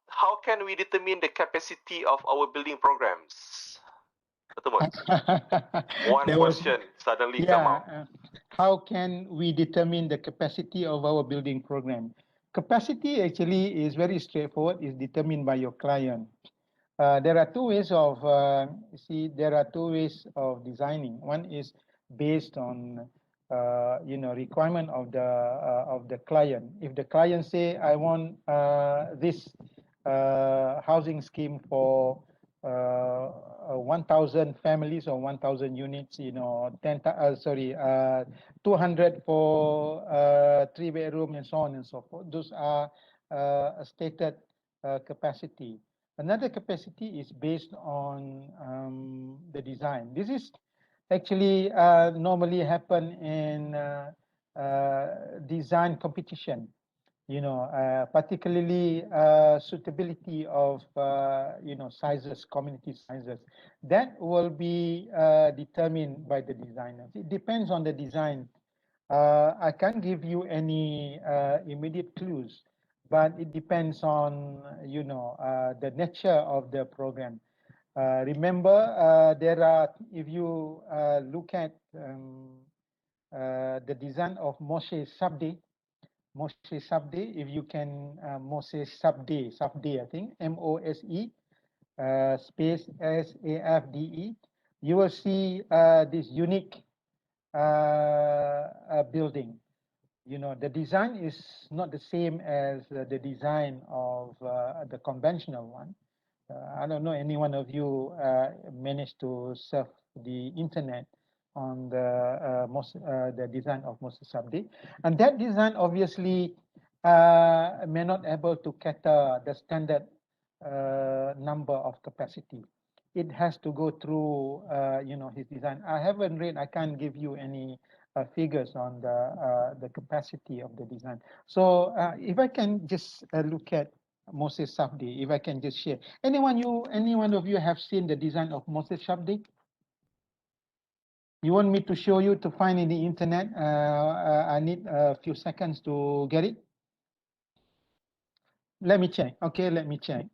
How can we determine the capacity of our building programs? Dr. Mahmud. One question suddenly come out. How can we determine the capacity of our building program? Capacity actually is very straightforward, is determined by your client. There are two ways of designing. One is based on requirement of the client. If the client say, I want this housing scheme for 1,000 families or 1,000 units, 200 for 3-bedroom and so on and so forth. Those are a stated capacity. Another capacity is based on the design. This is actually normally happen in design competition, particularly suitability of, sizes, community sizes. That will be determined by the designers. It depends on the design. I can't give you any immediate clues, but it depends on, the nature of the program. Remember, if you look at the design of Moshe Sabdi, if you can, Moshe Sabdi, I think, MOSE, space SAFDE, you will see this unique building. the design is not the same as the design of the conventional one. I don't know any one of you managed to surf the internet on the design of Moses Sabdi, and that design obviously may not able to cater the standard number of capacity. It has to go through his design. I haven't read. I can't give you any figures on the capacity of the design. So if I can just look at Moses Sabdi, if I can just share. Any one of you have seen the design of Moses Sabdi? You want me to show you to find in the internet? I need a few seconds to get it. Let me check. Okay, let me check.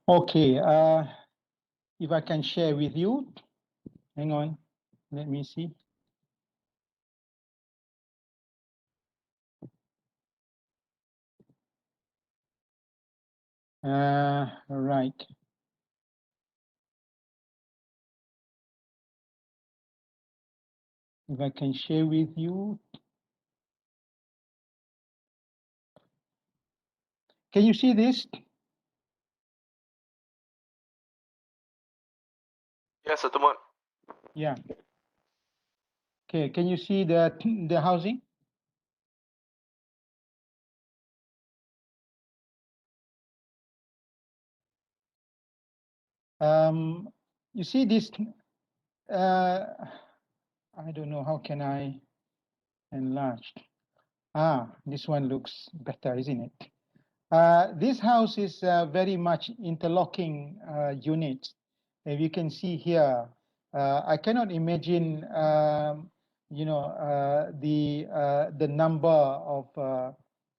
Okay, if I can share with you, hang on, let me see. Right. If I can share with you. Can you see this? Yes, Dr. Mohd. Yeah. Okay, can you see the housing? You see this, I don't know, how can I enlarge? This one looks better, isn't it? This house is very much interlocking units. If you can see here, I cannot imagine, the number of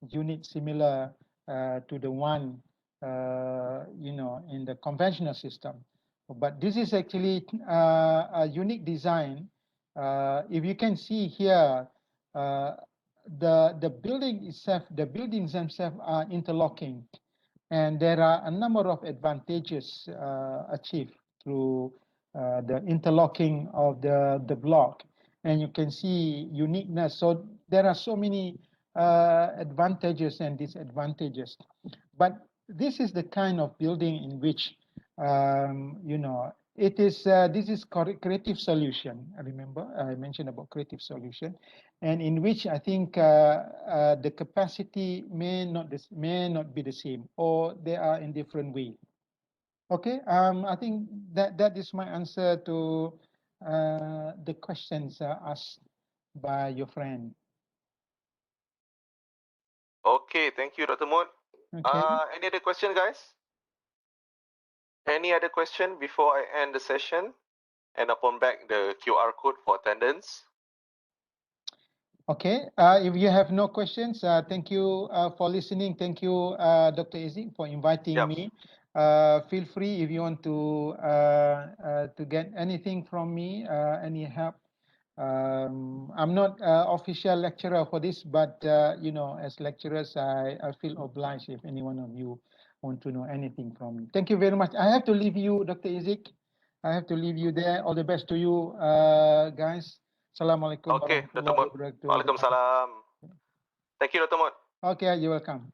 units similar to the one, in the conventional system. But this is actually a unique design. If you can see here, the building itself, the buildings themselves are interlocking, and there are a number of advantages achieved through the interlocking of the block, and you can see uniqueness. So there are so many advantages and disadvantages, but this is the kind of building in which it is this is creative solution. Remember, I mentioned about creative solution, and in which I think the capacity may not be the same, or they are in different way. Okay, I think that is my answer to the questions asked by your friend. Okay, thank you, Dr. Mohd. Okay. Any other question, guys? Any other question before I end the session and upon back the QR code for attendance? Okay, if you have no questions, thank you for listening. Thank you, Dr. Izzy, for inviting me. Feel free if you want to get anything from me, any help. I'm not official lecturer for this, but as lecturers, I feel obliged if any one of you want to know anything from me. Thank you very much. I have to leave you, Dr. Izzy. I have to leave you there. All the best to you, guys. Assalamualaikum warahmatullahi wabarakatuh. Waalaikumsalam. Thank you, Dr. Mohd. Okay, you're welcome.